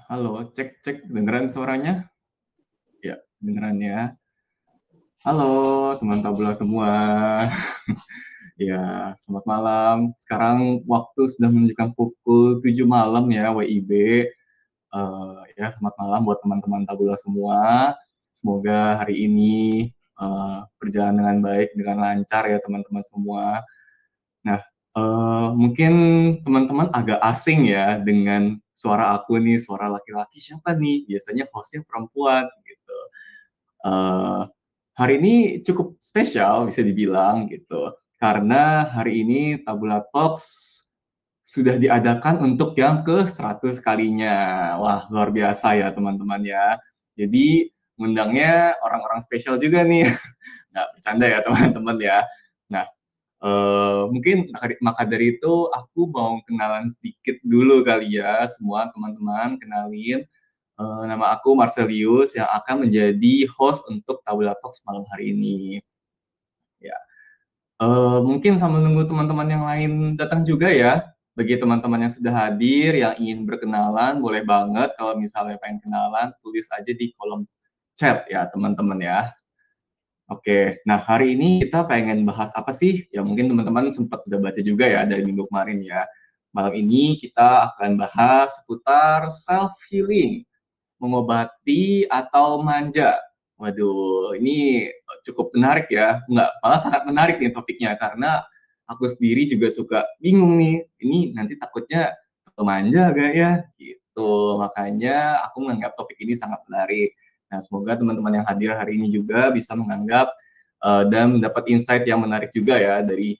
Halo, cek cek, kedengeran suaranya? Ya, kedengeran ya. Halo, teman tabula semua. Ya, selamat malam. Sekarang waktu sudah menunjukkan pukul 7 malam ya, WIB. Ya, selamat malam buat teman-teman tabula semua. Semoga hari ini berjalan dengan baik, dengan lancar ya teman-teman semua. Nah, mungkin teman-teman agak asing ya dengan suara aku nih, suara laki-laki siapa nih? Biasanya hostnya perempuan gitu. Eee, Hari ini cukup spesial bisa dibilang gitu, karena hari ini Tabula Talks sudah diadakan untuk yang ke-100 kalinya. Wah, luar biasa ya teman-teman ya. Jadi ngundangnya orang-orang spesial juga nih, nggak bercanda ya teman-teman ya. Nah, mungkin maka dari itu aku mau kenalan sedikit dulu kali ya semua teman-teman, kenalin. Nama aku Marcelius yang akan menjadi host untuk Tabula Talks malam hari ini. Ya, mungkin sambil nunggu teman-teman yang lain datang juga ya. Bagi teman-teman yang sudah hadir, yang ingin berkenalan, boleh banget kalau misalnya pengen kenalan, tulis aja di kolom chat ya teman-teman ya. Oke, nah hari ini kita pengen bahas apa sih? Ya mungkin teman-teman sempat udah baca juga ya dari minggu kemarin ya. Malam ini kita akan bahas seputar self healing, mengobati atau manja. Waduh, ini cukup menarik ya. Enggak, malah sangat menarik nih topiknya karena aku sendiri juga suka bingung nih. Ini nanti takutnya manja gak ya? Gitu. Makanya aku menganggap topik ini sangat menarik. Nah, semoga teman-teman yang hadir hari ini juga bisa menganggap dan mendapat insight yang menarik juga ya dari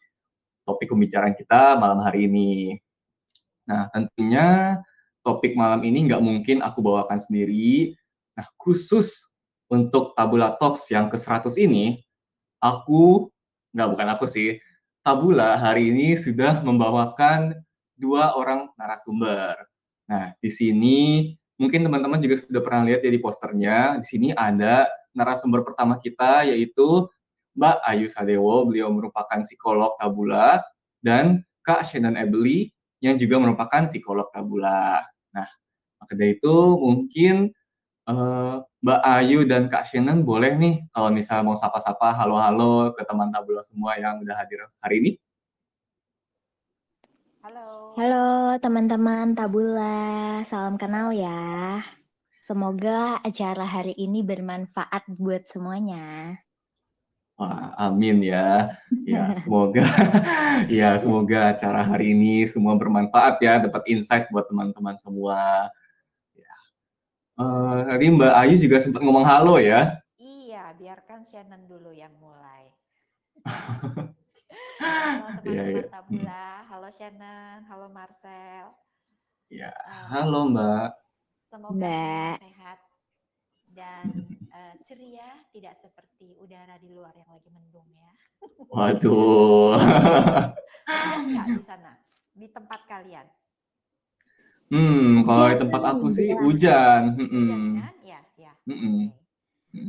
topik pembicaraan kita malam hari ini. Nah, tentunya topik malam ini nggak mungkin aku bawakan sendiri. Nah, khusus untuk Tabula Talks yang ke-100 ini, bukan aku sih, Tabula hari ini sudah membawakan 2 orang narasumber. Nah, di sini mungkin teman-teman juga sudah pernah lihat ya di posternya. Di sini ada narasumber pertama kita yaitu Mbak Ayu Sadewo. Beliau merupakan psikolog Tabula dan Kak Shannon Ebeli yang juga merupakan psikolog Tabula. Nah, maka dari itu mungkin Mbak Ayu dan Kak Shannon boleh nih kalau misalnya mau sapa-sapa halo-halo ke teman Tabula semua yang udah hadir hari ini. Halo. Halo teman-teman Tabula, salam kenal ya. Semoga acara hari ini bermanfaat buat semuanya. Wah, amin ya. Ya, semoga semoga acara hari ini semua bermanfaat ya, dapat insight buat teman-teman semua. Ya. Tadi Mbak Ayu juga sempat ngomong halo ya. Iya, biarkan Shannon dulu yang mulai. Halo Iya, iya. teman-teman Tabula, halo Shannon, halo Marcel. Ya, Uh, halo Mbak. Semoga semua Mbak, sehat dan ceria, tidak seperti udara di luar yang lagi mendung ya. Waduh. Hujan nggak di sana, di tempat kalian? Kalau di hujan tempat aku sih Mbak. hujan. Hujan kan? Ya, ya. Oke.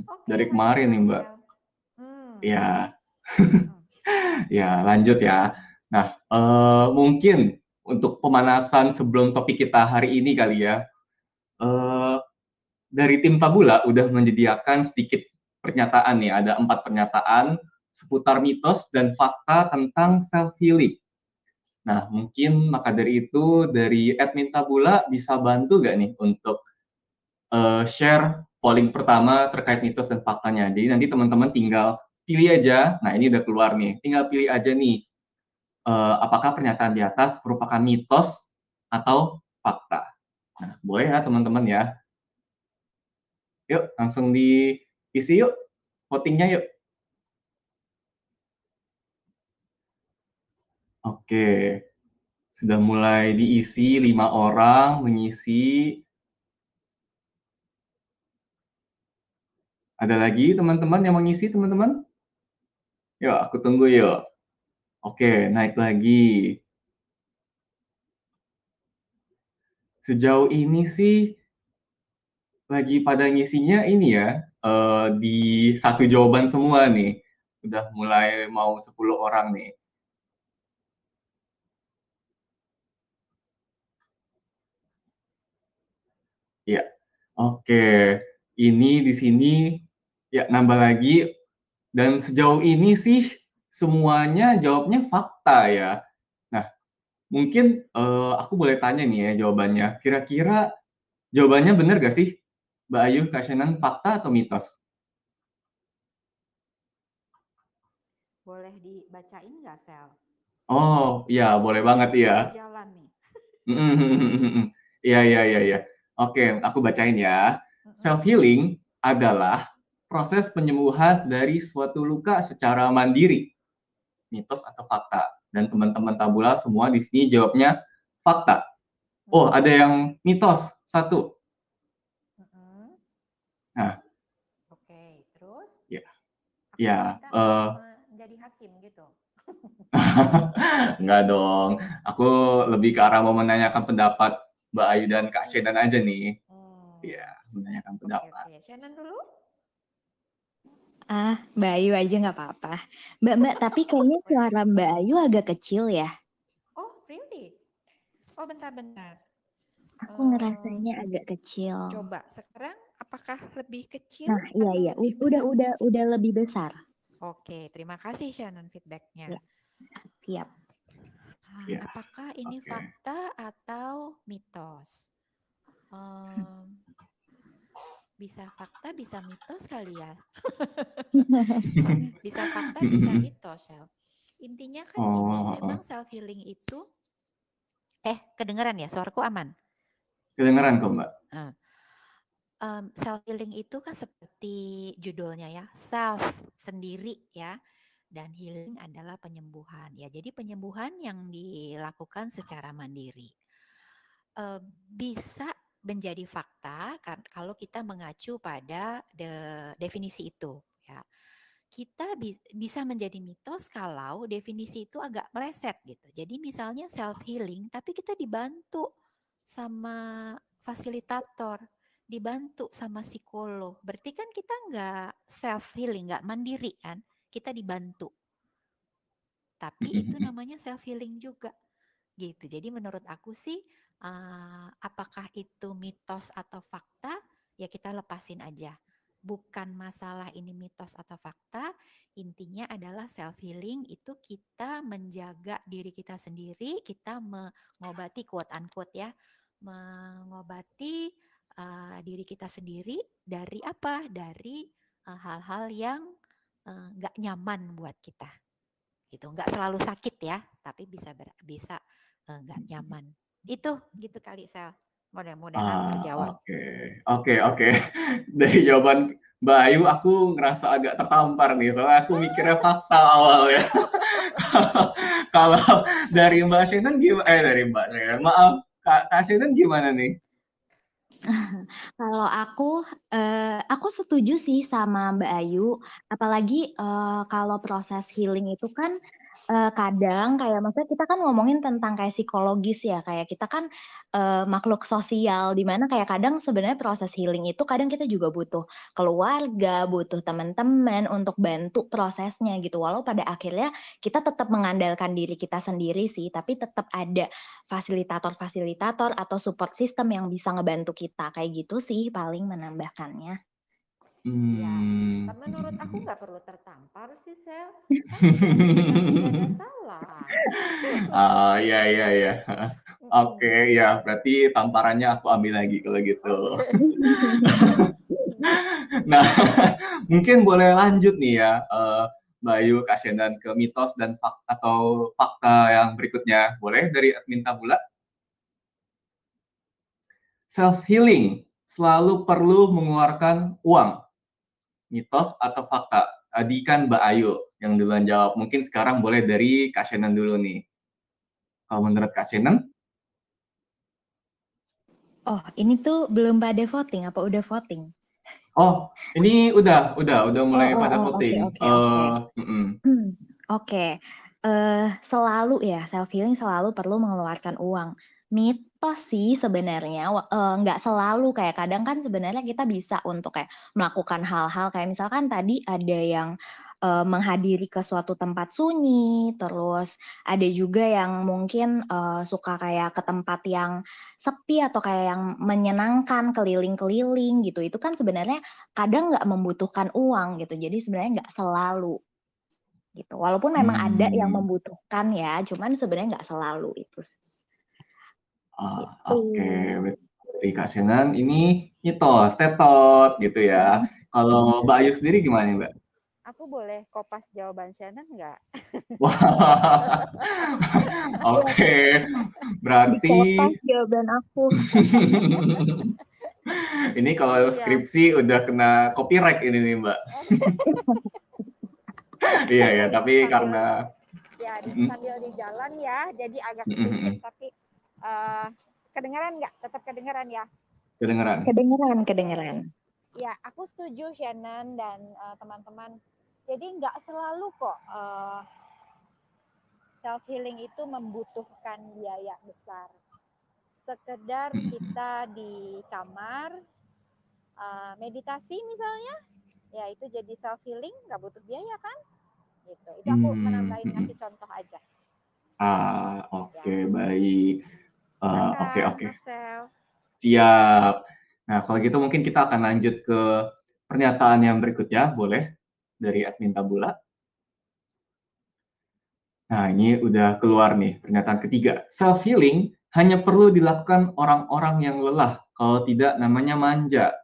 Oke, Dari lanjut kemarin nih Mbak. Marcel. Ya, Mm-mm. ya lanjut ya. Nah, mungkin untuk pemanasan sebelum topik kita hari ini kali ya. Eh, dari tim Tabula udah menyediakan sedikit pernyataan nih. Ada 4 pernyataan seputar mitos dan fakta tentang self healing. Nah, mungkin maka dari itu dari admin Tabula bisa bantu gak nih untuk share polling pertama terkait mitos dan faktanya. Jadi nanti teman-teman tinggal pilih aja. Nah, ini udah keluar nih. Tinggal pilih aja nih apakah pernyataan di atas merupakan mitos atau fakta. Nah, boleh ya teman-teman ya. Yuk, langsung diisi yuk votingnya yuk. Oke, sudah mulai diisi 5 orang mengisi. Ada lagi teman-teman yang mengisi teman-teman? Yuk, aku tunggu yuk. Oke, naik lagi. Sejauh ini sih lagi pada ngisinya ini ya, di satu jawaban semua nih. Udah mulai mau 10 orang nih. Ya, Oke, ini di sini ya nambah lagi dan sejauh ini sih semuanya jawabnya fakta ya. Nah, mungkin, aku boleh tanya nih ya jawabannya, kira-kira jawabannya bener gak sih, Mbak Ayu, Kak Shenan, fakta atau mitos? Boleh dibacain nggak, Sel? Oh, iya boleh banget ya. Sambil jalan nih. Iya iya iya iya. Oke, aku bacain ya. Self healing adalah proses penyembuhan dari suatu luka secara mandiri. Mitos atau fakta? Dan teman-teman tabula semua di sini jawabnya fakta. Oh, ada yang mitos satu. Nah, Oke, terus? ya, Aku ya, diminta menjadi hakim gitu. enggak dong. Aku lebih ke arah mau menanyakan pendapat Mbak Ayu dan Kak Oke. Shenan aja nih. Iya, menanyakan pendapat. Oke. Shannon dulu? Mbak Ayu aja nggak apa-apa. Mbak, tapi kayaknya suara Mbak Ayu agak kecil ya. Oh, really? Oh, bentar-bentar. Aku ngerasanya agak kecil. Coba sekarang apakah lebih kecil Nah, iya. atau lebih besar? Udah lebih besar. Oke, terima kasih Shannon feedbacknya. Ya, siap. Ya, Apakah ini oke. fakta atau mitos? Bisa fakta, bisa mitos kali ya. Bisa fakta, bisa mitos, Sel. Intinya kan gini, memang self healing itu kedengeran ya, suaraku aman? Kedengeran kok, Mbak. Self healing itu kan seperti judulnya ya, self sendiri ya, dan healing adalah penyembuhan ya. Jadi penyembuhan yang dilakukan secara mandiri. Bisa menjadi fakta kalau kita mengacu pada definisi itu ya. Kita bisa menjadi mitos kalau definisi itu agak meleset gitu. Jadi misalnya self healing tapi kita dibantu sama fasilitator, dibantu sama psikolog. Berarti kan kita nggak self healing, nggak mandiri kan? Kita dibantu. Tapi itu namanya self healing juga gitu. Jadi menurut aku sih apakah itu mitos atau fakta ya kita lepasin aja. Bukan masalah ini mitos atau fakta, intinya adalah self healing itu kita menjaga diri kita sendiri, kita mengobati quote unquote ya, mengobati diri kita sendiri dari apa? Dari hal-hal yang nggak nyaman buat kita gitu, nggak selalu sakit ya, tapi bisa nggak nyaman. Itu gitu kali Sel. Mudah-mudahan terjawab. Oke. Dari jawaban Mbak Ayu, aku ngerasa agak tertampar nih, soalnya aku mikirnya fakta awal ya. Kalau dari Mbak Shenan gimana? Dari Mbak Shenan, maaf, Kak Shenan gimana nih? Kalau aku setuju sih sama Mbak Ayu, apalagi kalau proses healing itu kan kadang kayak maksudnya kita kan ngomongin tentang kayak psikologis ya, kayak kita kan makhluk sosial, di mana kayak kadang sebenarnya proses healing itu kadang kita juga butuh keluarga, butuh teman-teman untuk bantu prosesnya gitu. Walau pada akhirnya kita tetap mengandalkan diri kita sendiri sih, tapi tetap ada fasilitator-fasilitator atau support system yang bisa ngebantu kita. Kayak gitu sih paling menambahkannya. Ya, menurut aku nggak perlu tertampar sih Sel. Kan tidak ada salah. Iya. Oke, ya berarti tamparannya aku ambil lagi kalau gitu. Nah, mungkin boleh lanjut nih ya, Mbak Ayu, Kak Shenan ke mitos dan atau fakta yang berikutnya. Boleh dari admin Tabula? Self healing selalu perlu mengeluarkan uang. Mitos atau fakta? Tadi kan Mbak Ayu yang duluan jawab. Mungkin sekarang boleh dari Kak Shenan dulu nih. Kalau menurut Kak Shenan? Oh, ini tuh belum pada voting, apa udah voting? Oh, ini udah mulai pada voting. Oke. Oke. Selalu ya, self healing selalu perlu mengeluarkan uang. mitos sih sebenarnya, nggak selalu, kayak kadang kan sebenarnya kita bisa untuk kayak melakukan hal-hal kayak misalkan tadi ada yang, menghadiri ke suatu tempat sunyi, terus ada juga yang mungkin, suka kayak ke tempat yang sepi atau kayak yang menyenangkan, keliling-keliling gitu. Itu kan sebenarnya kadang nggak membutuhkan uang gitu, jadi sebenarnya nggak selalu gitu. Walaupun memang ada yang Hmm. membutuhkan ya, cuman sebenarnya nggak selalu itu sih, gitu. Oke. Dari Kak Shenan ini mitos, tetot gitu ya. Kalau Mbak Ayu sendiri gimana nih, Mbak? Aku boleh kopas jawaban Shannon nggak? Wah, oke. Berarti Dikopas jawaban aku. ini kalau Iya. skripsi udah kena copyright ini nih, Mbak. Iya ya, Ini tapi sambil karena sambil di jalan ya, jadi agak berisik tapi kedengeran nggak? Tetap kedengeran ya? kedengeran. Kedengeran. Ya, aku setuju Shannon dan teman-teman. Jadi nggak selalu kok self healing itu membutuhkan biaya besar. Sekedar kita di kamar meditasi misalnya, ya itu jadi self healing nggak butuh biaya kan? Gitu. Itu aku menambahin ngasih contoh aja. Oke, baik. Oke, Silakan, oke. Marcel. Siap. Nah, kalau gitu mungkin kita akan lanjut ke pernyataan yang berikutnya, boleh? Dari admin Tabula. Nah, ini udah keluar nih, pernyataan ketiga. Self-healing hanya perlu dilakukan orang-orang yang lelah, kalau tidak namanya manja.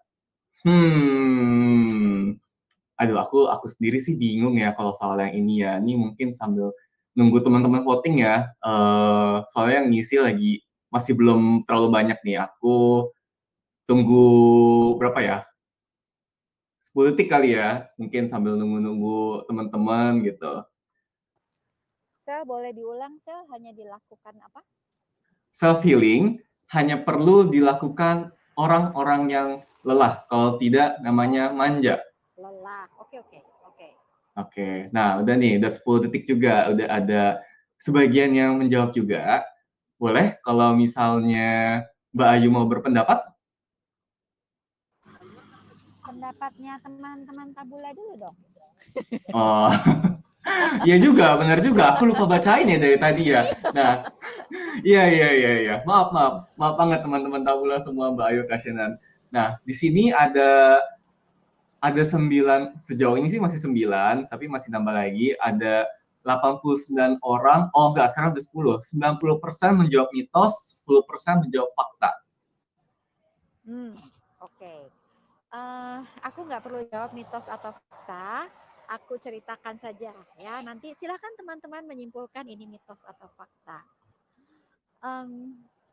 Aduh, aku sendiri sih bingung ya kalau soal yang ini ya. Ini mungkin sambil nunggu teman-teman voting ya. Soalnya yang ngisi lagi masih belum terlalu banyak nih. Aku tunggu berapa ya? 10 detik kali ya. Mungkin sambil nunggu-nunggu teman-teman gitu. Sel, boleh diulang, Sel? Hanya dilakukan apa? Self-healing hanya perlu dilakukan orang-orang yang lelah. Kalau tidak, namanya manja. Lelah. Oke. Oke, nah udah nih, udah 10 detik juga. Udah ada sebagian yang menjawab juga. Boleh kalau misalnya Mbak Ayu mau berpendapat? Pendapatnya teman-teman Tabula dulu dong. Oh, iya juga, benar juga. Aku lupa bacain ya dari tadi ya. Nah, iya. Maaf banget teman-teman Tabula semua, Mbak Ayu Kasyenan. Nah, di sini ada 9, sejauh ini sih masih 9, tapi masih nambah lagi. Ada 89 orang, oh enggak, sekarang udah 10. 90% menjawab mitos, 10% menjawab fakta. Oke. Aku nggak perlu jawab mitos atau fakta. Aku ceritakan saja ya. Nanti silakan teman-teman menyimpulkan ini mitos atau fakta.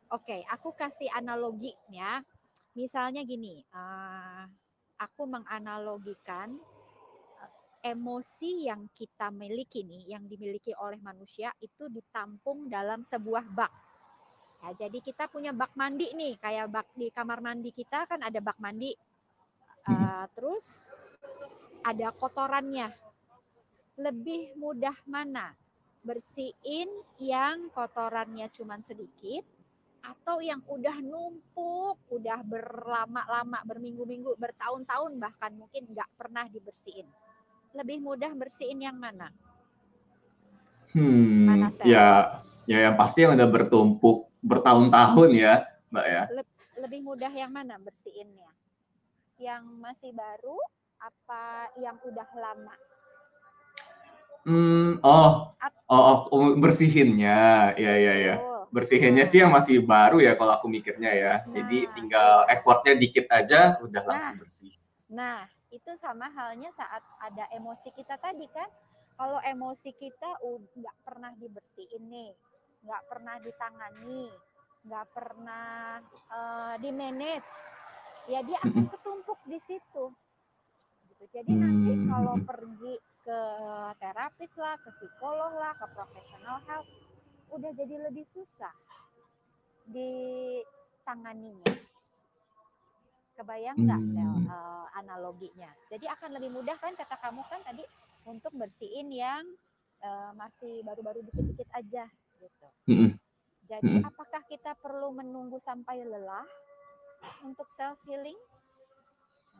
Oke, aku kasih analogi ya. Misalnya gini, aku menganalogikan emosi yang kita miliki nih, yang dimiliki oleh manusia itu ditampung dalam sebuah bak. Ya, jadi kita punya bak mandi nih, kayak bak di kamar mandi kita kan ada bak mandi. Terus ada kotorannya. Lebih mudah mana? Bersihin yang kotorannya cuma sedikit atau yang udah numpuk, udah berlama-lama, berminggu-minggu, bertahun-tahun bahkan mungkin nggak pernah dibersihin. Lebih mudah bersihin yang mana? Mana Sel? Ya yang pasti yang udah bertumpuk bertahun-tahun ya, Mbak ya. Lebih mudah yang mana bersihinnya? Yang masih baru apa yang udah lama? Bersihinnya, ya. Bersihinnya sih yang masih baru ya kalau aku mikirnya ya. Jadi tinggal effortnya dikit aja udah langsung bersih. Nah, itu sama halnya saat ada emosi kita tadi kan. Kalau emosi kita nggak pernah dibersihin nih, nggak pernah ditangani, nggak pernah di-manage, ya dia akan ketumpuk di situ. Gitu. Jadi nanti kalau pergi ke terapis lah, ke psikolog lah, ke profesional health, udah jadi lebih susah ditanganinya. Kebayang nggak analoginya? Jadi akan lebih mudah kan kata kamu kan tadi untuk bersihin yang masih baru-baru dikit-dikit aja gitu. Jadi apakah kita perlu menunggu sampai lelah untuk self healing?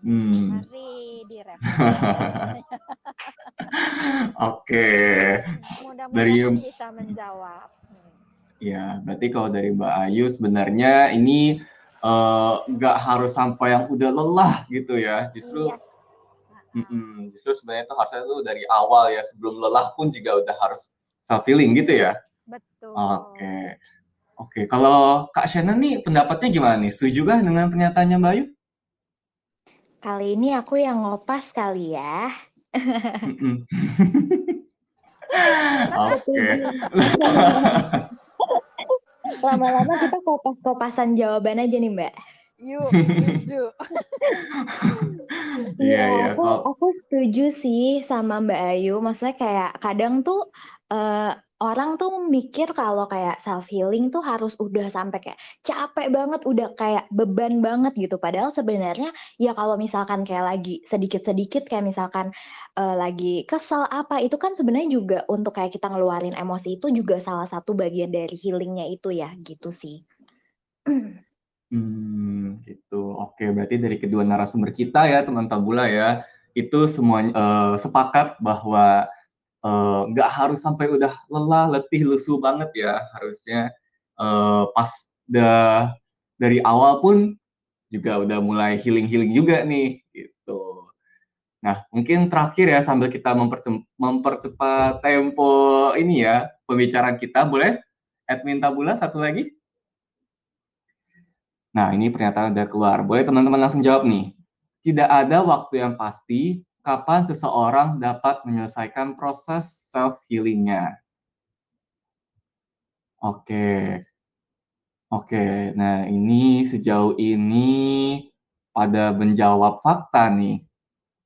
Mari direfleksi. Oke. Mudah-mudahan bisa menjawab. Ya, berarti kalau dari Mbak Ayu sebenarnya ini nggak harus sampai yang udah lelah gitu ya. Justru justru sebenarnya itu harusnya tuh dari awal ya, sebelum lelah pun juga udah harus self healing gitu ya. Betul. Oke. Kalau Kak Shannon nih pendapatnya gimana nih? Setuju kah dengan pernyataannya Mbak Ayu? Kali ini aku yang ngopas kali ya. Oke. Lama-lama kita kopas-kopasan jawaban aja nih, Mbak. Yuk, setuju. Iya, aku setuju sih sama Mbak Ayu. Maksudnya kayak kadang tuh orang tuh mikir kalau kayak self healing tuh harus udah sampai kayak capek banget, udah kayak beban banget gitu. Padahal sebenarnya ya kalau misalkan kayak lagi sedikit-sedikit kayak misalkan lagi kesel apa itu kan sebenarnya juga untuk kayak kita ngeluarin emosi itu juga salah satu bagian dari healingnya itu ya gitu sih. Gitu. Oke, berarti dari kedua narasumber kita ya, teman Tabula ya, itu semuanya sepakat bahwa nggak harus sampai udah lelah, letih, lesu banget ya. Harusnya pas dari awal pun juga udah mulai healing-healing juga nih, gitu. Nah, mungkin terakhir ya, sambil kita mempercepat tempo ini ya, pembicaraan kita, boleh? Admin Tabula, satu lagi. Nah, ini pernyataan udah keluar. Boleh teman-teman langsung jawab nih. Tidak ada waktu yang pasti kapan seseorang dapat menyelesaikan proses self-healing-nya. Oke. Nah ini sejauh ini pada menjawab fakta nih.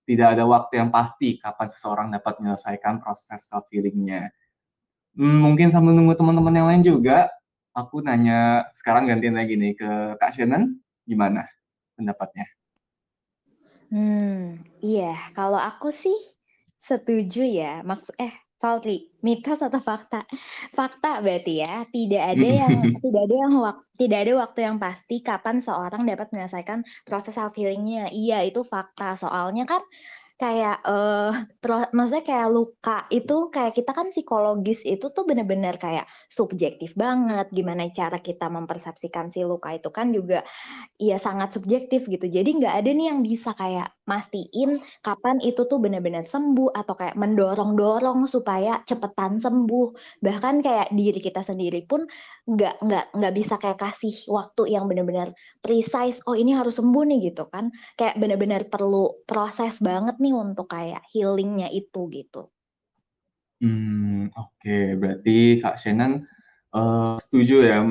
Tidak ada waktu yang pasti kapan seseorang dapat menyelesaikan proses self-healing-nya. Mungkin sambil nunggu teman-teman yang lain juga, aku nanya sekarang gantian lagi nih ke Kak Shannon, gimana pendapatnya? Iya, kalau aku sih setuju ya. Salty, mitos atau fakta? Fakta berarti ya. Tidak ada waktu yang pasti kapan seorang dapat menyelesaikan proses self healingnya. Iya, itu fakta. Soalnya kan kayak maksudnya kayak luka itu kayak kita kan psikologis itu tuh bener-bener kayak subjektif banget. Gimana cara kita mempersepsikan si luka itu kan juga iya sangat subjektif gitu. Jadi nggak ada nih yang bisa kayak mastiin kapan itu tuh benar-benar sembuh atau kayak mendorong-dorong supaya cepetan sembuh. Bahkan kayak diri kita sendiri pun nggak bisa kayak kasih waktu yang benar-benar precise. Oh ini harus sembuh nih gitu kan. Kayak benar-benar perlu proses banget nih untuk kayak healingnya itu gitu. Oke. Berarti Kak Shannon setuju ya,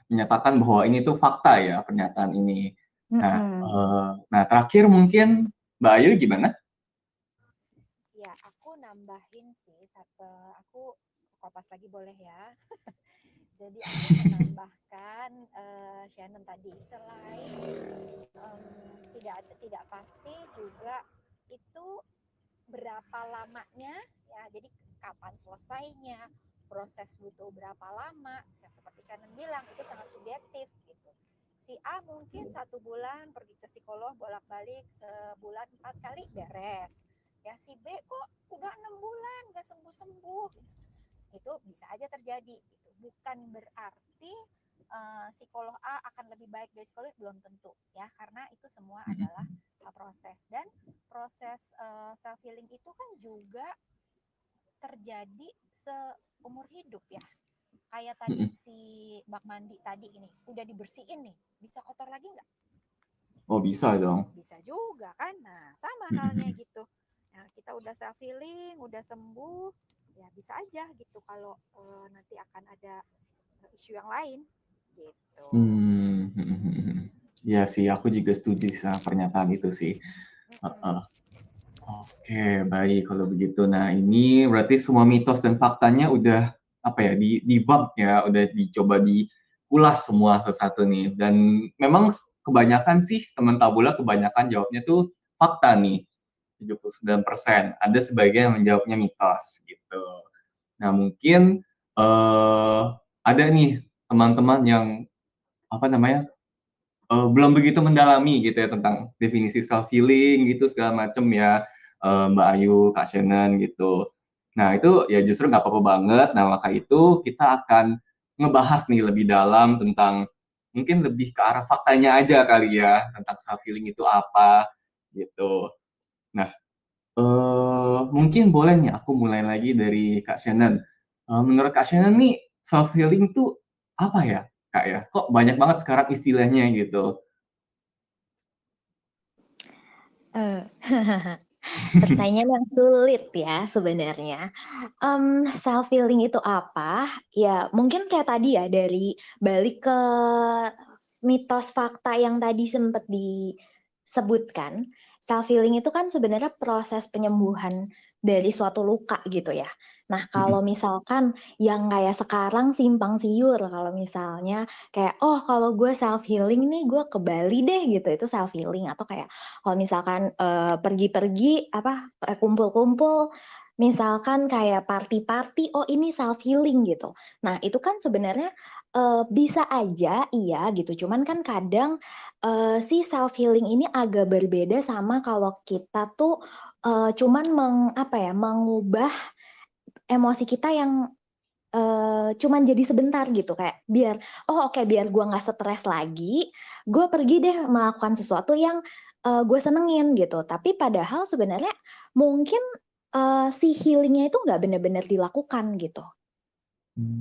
menyatakan bahwa ini tuh fakta ya pernyataan ini. Nah terakhir mungkin Mbak Ayu gimana? Ya, aku nambahin sih aku kopas lagi boleh ya. Jadi aku menambahkan Shannon tadi selain tidak pasti juga itu berapa lamanya ya. Jadi kapan selesainya, proses butuh berapa lama. Yang seperti Shannon bilang itu sangat subjektif gitu. Si A mungkin 1 bulan pergi ke psikolog bolak-balik, sebulan 4 kali beres. Ya si B kok udah 6 bulan gak sembuh-sembuh. Itu bisa aja terjadi gitu. Bukan berarti psikolog A akan lebih baik dari psikolog belum tentu ya, karena itu semua adalah proses, dan proses self healing itu kan juga terjadi seumur hidup ya. Kayak tadi si bak mandi tadi ini udah dibersihin nih, bisa kotor lagi nggak? Oh bisa dong. Bisa juga kan. Nah sama halnya gitu. Nah, kita udah self healing, udah sembuh, ya bisa aja gitu kalau nanti akan ada isu yang lain gitu. Ya sih, aku juga setuju sama pernyataan itu sih. Oke, baik kalau begitu. Nah, ini berarti semua mitos dan faktanya udah dibunk ya, udah dicoba diulas semua satu-satu nih. Dan memang kebanyakan sih teman Tabula kebanyakan jawabnya tuh fakta nih. 79%. Ada sebagian yang menjawabnya mitos gitu. Nah, mungkin ada nih teman-teman yang apa namanya belum begitu mendalami gitu ya tentang definisi self healing gitu segala macam ya, Mbak Ayu, Kak Shannon gitu. Nah itu ya justru nggak apa-apa banget. Nah maka itu kita akan ngebahas nih lebih dalam tentang mungkin lebih ke arah faktanya aja kali ya tentang self healing itu apa gitu. Nah mungkin boleh nih aku mulai lagi dari Kak Shannon. Menurut Kak Shannon nih self healing tuh apa ya Kak ya? Kok banyak banget sekarang istilahnya gitu? Eh, Pertanyaan yang sulit ya sebenarnya. Self healing itu apa? Ya mungkin kayak tadi ya dari balik ke mitos fakta yang tadi sempat disebutkan. Self healing itu kan sebenarnya proses penyembuhan dari suatu luka gitu ya. Nah, kalau Mhm. misalkan yang kayak sekarang simpang siur, kalau misalnya kayak, oh kalau gue self healing nih gue ke Bali deh gitu, itu self healing. Atau kayak kalau misalkan pergi-pergi apa kumpul-kumpul, misalkan kayak party-party, oh ini self healing gitu. Nah, itu kan sebenarnya bisa aja iya gitu, cuman kan kadang si self healing ini agak berbeda sama kalau kita tuh cuman apa ya, mengubah emosi kita yang cuman jadi sebentar gitu, kayak biar, "Oh oke, biar gua nggak stres lagi, gue pergi deh melakukan sesuatu yang gue senengin," gitu. Tapi padahal sebenarnya mungkin si healing-nya itu nggak benar-benar dilakukan gitu.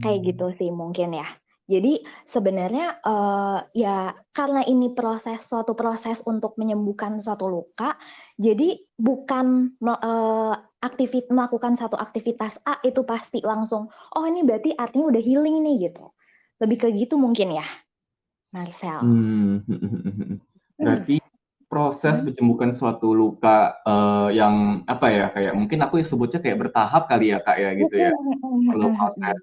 Kayak Mmm. gitu sih mungkin ya. Jadi sebenarnya ya karena ini suatu proses untuk menyembuhkan suatu luka, jadi bukan melakukan satu aktivitas A itu pasti langsung, "Oh ini berarti artinya udah healing nih," gitu. Lebih ke gitu mungkin ya, Marcel? Mhm mhm mhm. Mhm. Berarti proses Mhm. menyembuhkan suatu luka, yang apa ya, kayak mungkin aku sebutnya kayak bertahap kali ya, Kak, ya gitu ya, Mhm mhm perlu mhm proses. mhm.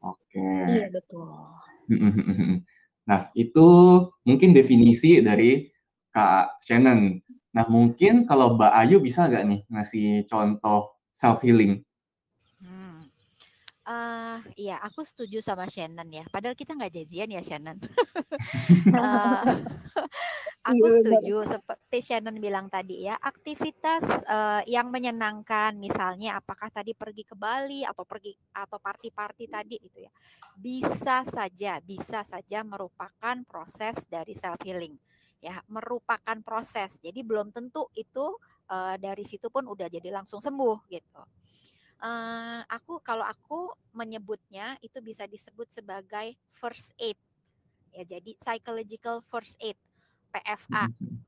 Oke. Iya betul. Mhm mhm mhm. Nah itu mungkin definisi dari Kak Shannon. Nah mungkin kalau Mbak Ayu bisa nggak nih ngasih contoh self healing? Hmm. Iya, aku setuju sama Shannon ya. Padahal kita nggak jadian ya, Shannon. Eh, Iya aku benar. setuju seperti Shannon bilang tadi ya, aktivitas yang menyenangkan, misalnya apakah tadi pergi ke Bali atau pergi atau party-party tadi itu ya, bisa saja merupakan proses dari self healing, ya, merupakan proses. Jadi belum tentu itu dari situ pun udah jadi langsung sembuh gitu. Kalau aku menyebutnya itu bisa disebut sebagai first aid ya, jadi psychological first aid PFA, Mhm mhm.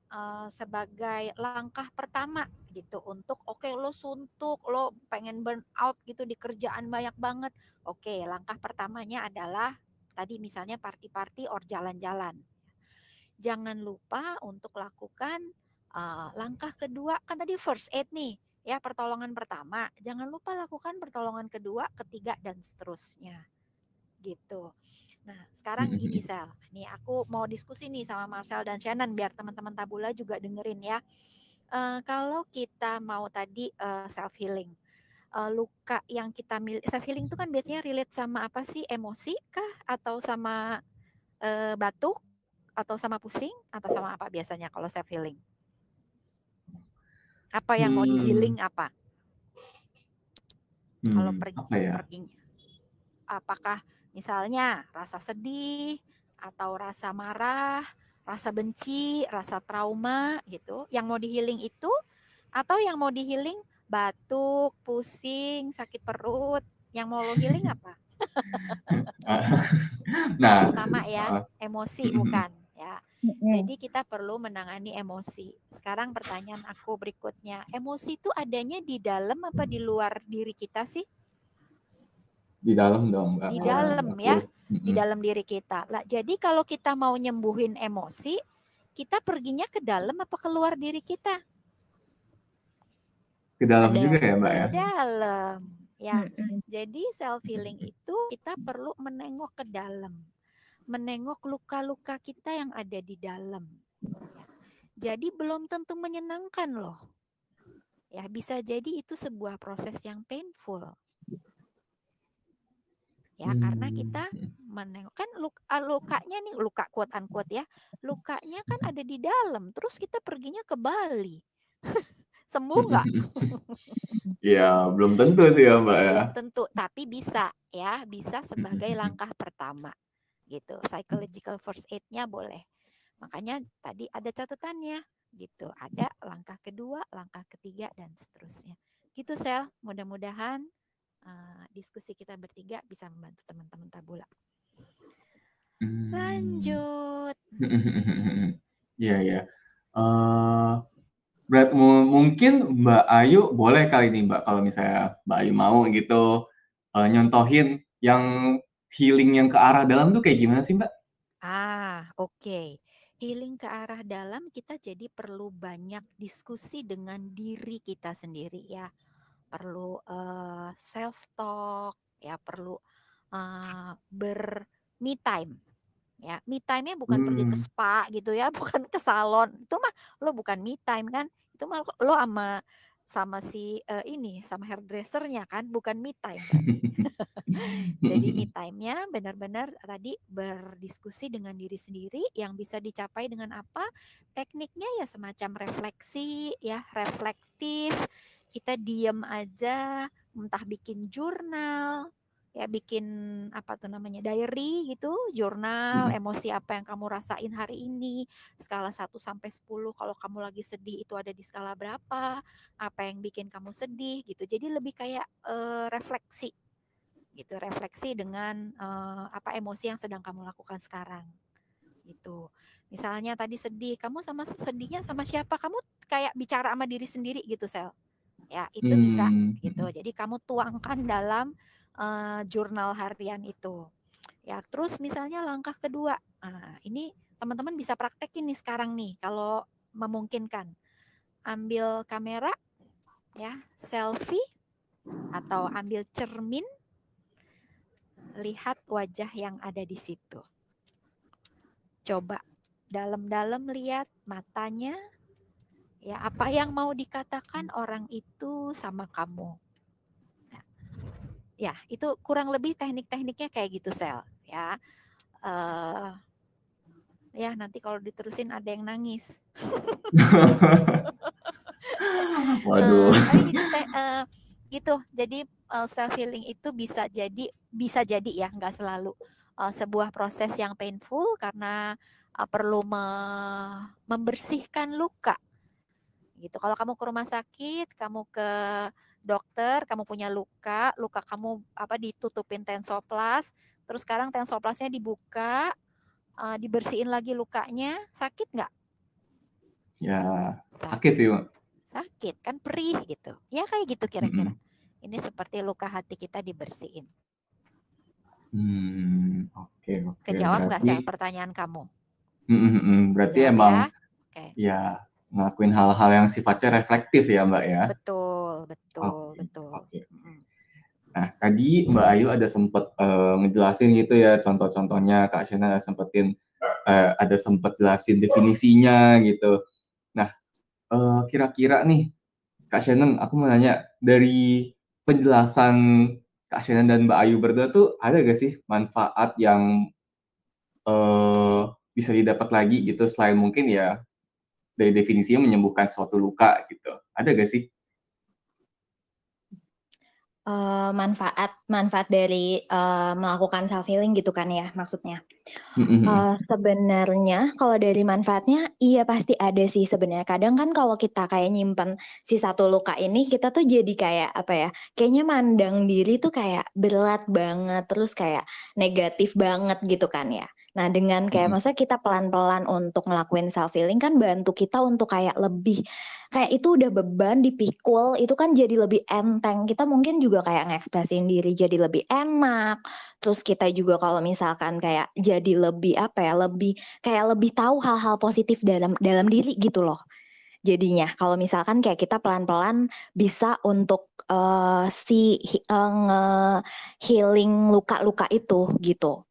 sebagai langkah pertama gitu untuk oke, lo suntuk, lo pengen burn out gitu di kerjaan banyak banget. Oke, langkah pertamanya adalah tadi misalnya party-party or jalan-jalan. Jangan lupa untuk lakukan langkah kedua, kan tadi first aid nih ya, pertolongan pertama. Jangan lupa lakukan pertolongan kedua, ketiga dan seterusnya gitu. Nah, sekarang Mhm gini mhm. Sel, nih aku mau diskusi nih sama Marcel dan Shannon biar teman-teman Tabula juga dengerin ya. Kalau kita mau tadi self healing, luka yang kita self healing itu kan biasanya relate sama apa sih? Emosi kah? Atau sama batuk? Atau sama pusing? Atau sama apa biasanya kalau self healing? Apa yang mau di Mmm, healing apa? Kalau apa ya? perginya, apakah misalnya rasa sedih atau rasa marah, rasa benci, rasa trauma gitu, yang mau di-healing itu, atau yang mau di-healing batuk, pusing, sakit perut, yang mau lo healing apa? Yang Nah, pertama ya, heeh. emosi Mhm mhm. bukan ya. Mhm. Jadi kita perlu menangani emosi. Sekarang pertanyaan aku berikutnya, emosi itu adanya di dalam apa di luar diri kita sih? Di dalam dong, Mbak, Di kalau dalam menurut aku. ya, di Mhm. dalam diri kita. Lah, jadi kalau kita mau nyembuhin emosi, kita perginya ke dalam apa keluar diri kita? Ke dalam Ada. juga ya, Mbak, Ke ya? dalam. Ya. Mhm. Jadi self healing itu kita perlu menengok ke dalam. Menengok luka-luka kita yang ada di dalam. Ya. Jadi belum tentu menyenangkan loh. Ya, bisa jadi itu sebuah proses yang painful. ya, karena kita menengok kan lukanya nih, luka quote unquote ya, lukanya kan ada di dalam, terus kita perginya ke Bali. Sembuh nggak? Ya, belum tentu sih ya, Mbak ya. Belum tentu, tapi bisa ya, bisa sebagai langkah pertama gitu. Psychological first aid-nya boleh. Makanya tadi ada catatannya gitu. Ada langkah kedua, langkah ketiga, dan seterusnya. Gitu, Sel. Mudah-mudahan diskusi kita bertiga bisa membantu teman-teman Tabula. Lanjut. Iya, ya. Mungkin Mbak Ayu boleh kali nih, Mbak, kalau misalnya Mbak Ayu mau gitu, nyontohin yang healing yang ke arah dalam tuh kayak gimana sih, Mbak? Oke. Healing ke arah dalam, kita jadi perlu banyak diskusi dengan diri kita sendiri ya. Perlu self talk ya, perlu me time ya. Me time-nya bukan pergi ke spa gitu ya, bukan ke salon. Itu mah lo bukan me time kan. Itu mah lo sama si sama hairdressernya kan, bukan me time berarti. Jadi me time-nya benar-benar tadi berdiskusi dengan diri sendiri, yang bisa dicapai dengan apa? Tekniknya ya semacam refleksi ya, reflektif. Kita diem aja, entah bikin jurnal, ya bikin apa tuh namanya, diary gitu, jurnal emosi apa yang kamu rasain hari ini, skala 1 sampai 10, kalau kamu lagi sedih itu ada di skala berapa, apa yang bikin kamu sedih gitu. Jadi lebih kayak refleksi gitu, refleksi dengan apa emosi yang sedang kamu lakukan sekarang gitu. Misalnya tadi sedih, kamu sedihnya sama siapa? Kamu kayak bicara sama diri sendiri gitu, Sel. Ya, itu bisa gitu. Jadi kamu tuangkan dalam jurnal harian itu. Ya, terus misalnya langkah kedua. Ini teman-teman bisa praktekin nih sekarang nih kalau memungkinkan. Ambil kamera ya, selfie atau ambil cermin, lihat wajah yang ada di situ. Coba dalam-dalam lihat matanya. Ya, apa yang mau dikatakan orang itu sama kamu. Ya, itu kurang lebih teknik-tekniknya kayak gitu, Sel. Ya, ya nanti kalau diterusin ada yang nangis. Waduh. Tapi gitu. Jadi self healing itu bisa jadi ya, nggak selalu sebuah proses yang painful karena perlu membersihkan luka. Gitu. Kalau kamu ke rumah sakit, kamu ke dokter, kamu punya luka kamu ditutupin tensoplas, terus sekarang tensoplasnya dibuka, dibersihin lagi lukanya, sakit nggak? Ya, sakit sih, Mbak. Sakit, kan perih gitu. Ya kayak gitu kira-kira. Ini seperti luka hati kita dibersihin. Oke. Kejawab nggak, Sel, pertanyaan kamu? Berarti kejawab, emang ya ngelakuin hal-hal yang sifatnya reflektif ya, Mbak ya? Betul. Oke. Nah, tadi Mbak Ayu ada sempat ngejelasin gitu ya, contoh-contohnya. Kak Shena ada sempat jelasin definisinya gitu. Nah, kira-kira nih, Kak Shannon, aku mau nanya, dari penjelasan Kak Shannon dan Mbak Ayu berdua tuh, ada gak sih manfaat yang bisa didapat lagi gitu, selain mungkin ya dari definisinya menyembuhkan suatu luka gitu. Ada gak sih? Manfaat dari melakukan self healing gitu kan ya maksudnya. Sebenarnya kalau dari manfaatnya iya pasti ada sih sebenarnya. Kadang kan kalau kita kayak nyimpen si satu luka ini, kita tuh jadi kayak apa ya, kayaknya mandang diri tuh kayak berat banget, terus kayak negatif banget gitu kan ya. Nah dengan kayak maksudnya kita pelan-pelan untuk ngelakuin self healing kan bantu kita untuk kayak lebih, kayak itu udah beban dipikul, itu kan jadi lebih enteng. Kita mungkin juga kayak ngekspresin diri jadi lebih enak. Terus kita juga kalau misalkan kayak jadi lebih apa ya, lebih tahu hal-hal positif dalam diri gitu loh. Jadinya kalau misalkan kayak kita pelan-pelan bisa untuk nge-healing luka-luka itu gitu.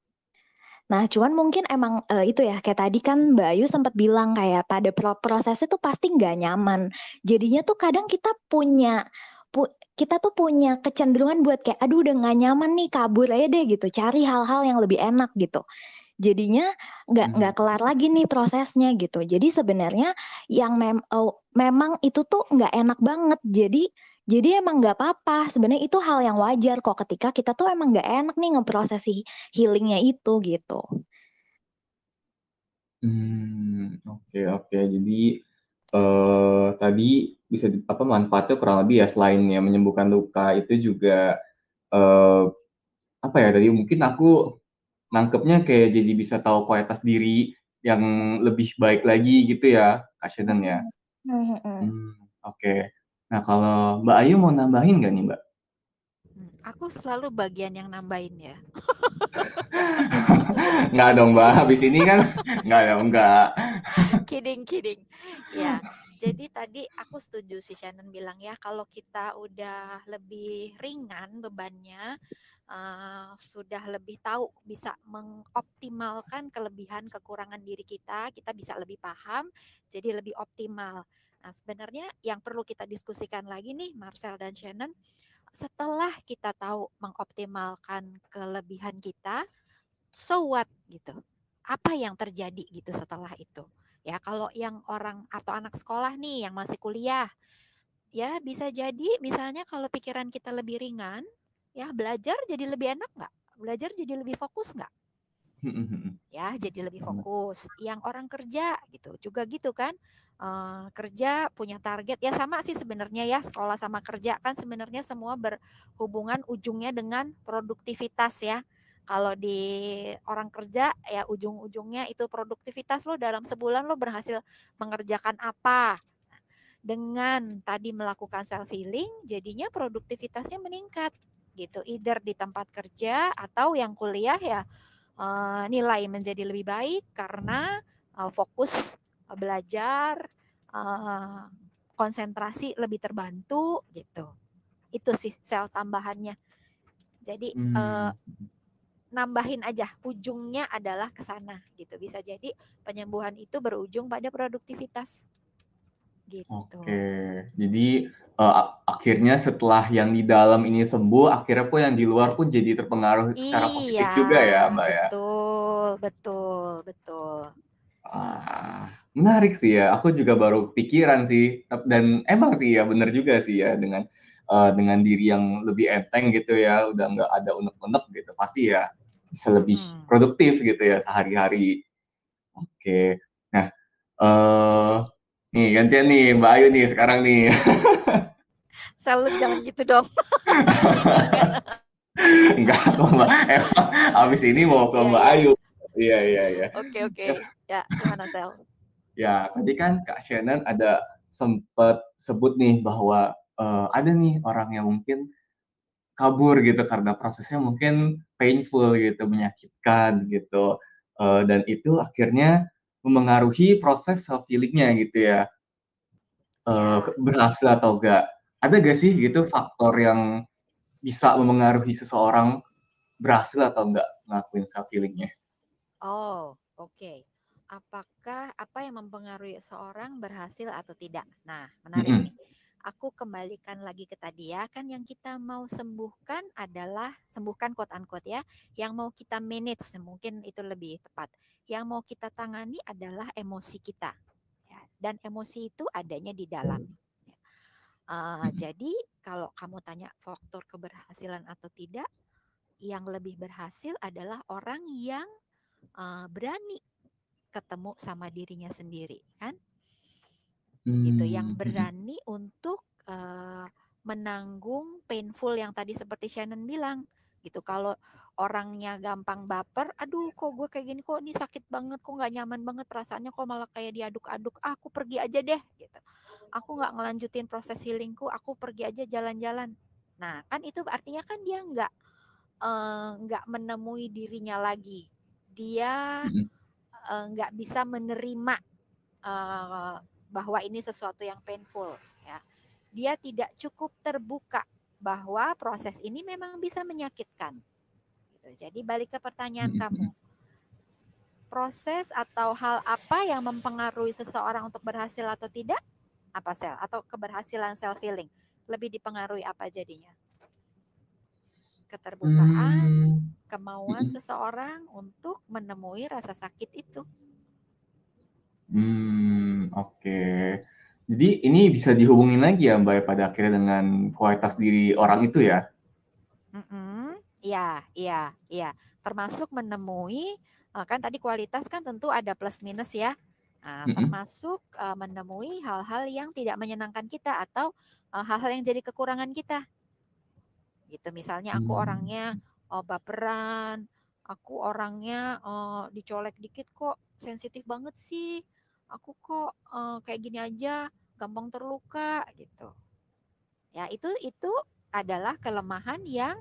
Nah, cuman mungkin emang itu ya, kayak tadi kan Mbak Ayu sempat bilang kayak pada prosesnya tuh pasti nggak nyaman. Jadinya tuh kadang kita punya kita tuh punya kecenderungan buat kayak aduh udah gak nyaman nih, kabur aja deh gitu, cari hal-hal yang lebih enak gitu. Jadinya nggak kelar lagi nih prosesnya gitu. Jadi sebenarnya yang memang itu tuh nggak enak banget. Jadi emang nggak apa-apa. Sebenarnya itu hal yang wajar kok ketika kita tuh emang nggak enak nih ngeproses healingnya itu gitu. Oke oke. Jadi tadi bisa manfaatnya kurang lebih ya selain ya menyembuhkan luka itu juga apa ya tadi mungkin aku nangkepnya kayak jadi bisa tahu kualitas diri yang lebih baik lagi gitu ya, Kak Shannon ya? Oke. Nah kalau Mbak Ayu mau nambahin nggak nih, Mbak? Aku selalu bagian yang nambahin ya. Nggak dong, Mbak. Habis ini kan nggak dong, nggak. Kidding. Ya, jadi tadi aku setuju si Shannon bilang ya, kalau kita udah lebih ringan bebannya, sudah lebih tahu bisa mengoptimalkan kelebihan kekurangan diri kita bisa lebih paham, jadi lebih optimal. Nah, sebenarnya yang perlu kita diskusikan lagi nih, Marcel dan Shannon, setelah kita tahu mengoptimalkan kelebihan kita, so what gitu? Apa yang terjadi gitu setelah itu? Ya, kalau yang orang atau anak sekolah nih yang masih kuliah, ya bisa jadi misalnya kalau pikiran kita lebih ringan, ya belajar jadi lebih enak nggak? Belajar jadi lebih fokus nggak? Ya, jadi lebih fokus. Yang orang kerja gitu juga gitu kan, kerja punya target ya sama sih sebenarnya ya, sekolah sama kerja kan sebenarnya semua berhubungan ujungnya dengan produktivitas ya. Kalau di orang kerja ya ujung-ujungnya itu produktivitas lo dalam sebulan lo berhasil mengerjakan apa. Dengan tadi melakukan self healing jadinya produktivitasnya meningkat gitu, either di tempat kerja atau yang kuliah ya nilai menjadi lebih baik karena fokus belajar, konsentrasi lebih terbantu gitu. Itu sih sel tambahannya. Jadi nambahin aja, ujungnya adalah ke sana gitu. Bisa jadi penyembuhan itu berujung pada produktivitas. Gitu. Oke, jadi akhirnya setelah yang di dalam ini sembuh, akhirnya pun yang di luar pun jadi terpengaruh secara positif juga ya, Mbak ya? Betul. Menarik sih ya. Aku juga baru pikiran sih. Dan emang sih ya, bener juga sih ya dengan diri yang lebih enteng gitu ya, udah nggak ada unek-unek gitu, pasti ya bisa lebih produktif gitu ya sehari-hari. Oke. Nah, nih gantian nih Mbak Ayu nih sekarang nih. Salut jangan gitu dong. Enggak kok Mbak. Emang abis ini mau ke Mbak Ayu. Iya. Oke. Ya, gimana Sel? Ya, tadi kan Kak Shannon ada sempat sebut nih bahwa ada nih orang yang mungkin kabur gitu karena prosesnya mungkin painful gitu, menyakitkan gitu. Dan itu akhirnya memengaruhi proses self healingnya gitu ya. Berhasil atau enggak. Ada gak sih gitu faktor yang bisa memengaruhi seseorang berhasil atau enggak ngelakuin self healingnya? Oh, oke. Apakah apa yang mempengaruhi seorang berhasil atau tidak? Nah, menarik nih. Aku kembalikan lagi ke tadi ya, kan yang kita mau sembuhkan adalah sembuhkan quote unquote ya, yang mau kita manage mungkin itu lebih tepat. Yang mau kita tangani adalah emosi kita. Ya, dan emosi itu adanya di dalam. Jadi kalau kamu tanya faktor keberhasilan atau tidak, yang lebih berhasil adalah orang yang berani ketemu sama dirinya sendiri kan, gitu, yang berani untuk menanggung painful yang tadi seperti Shannon bilang gitu. Kalau orangnya gampang baper, aduh kok gue kayak gini, kok ini sakit banget, kok nggak nyaman banget perasaannya, kok malah kayak diaduk-aduk, aku pergi aja deh gitu, aku nggak ngelanjutin proses healingku, aku pergi aja jalan-jalan. Nah kan itu artinya kan dia nggak menemui dirinya lagi, dia nggak bisa menerima bahwa ini sesuatu yang painful ya. Dia tidak cukup terbuka bahwa proses ini memang bisa menyakitkan gitu. Jadi balik ke pertanyaan kamu, proses atau hal apa yang mempengaruhi seseorang untuk berhasil atau tidak, apa Sel, atau keberhasilan self healing? lebih dipengaruhi apa jadinya? Keterbukaan, kemauan seseorang untuk menemui rasa sakit itu. Oke. Jadi ini bisa dihubungin lagi ya Mbak ya, pada akhirnya dengan kualitas diri orang itu ya? Iya. Termasuk menemui, kan tadi kualitas kan tentu ada plus minus ya. Termasuk menemui hal-hal yang tidak menyenangkan kita atau hal-hal yang jadi kekurangan kita. Gitu. Misalnya aku orangnya baperan, aku orangnya dicolek dikit kok sensitif banget sih. Aku kok kayak gini aja gampang terluka gitu. Ya, itu adalah kelemahan yang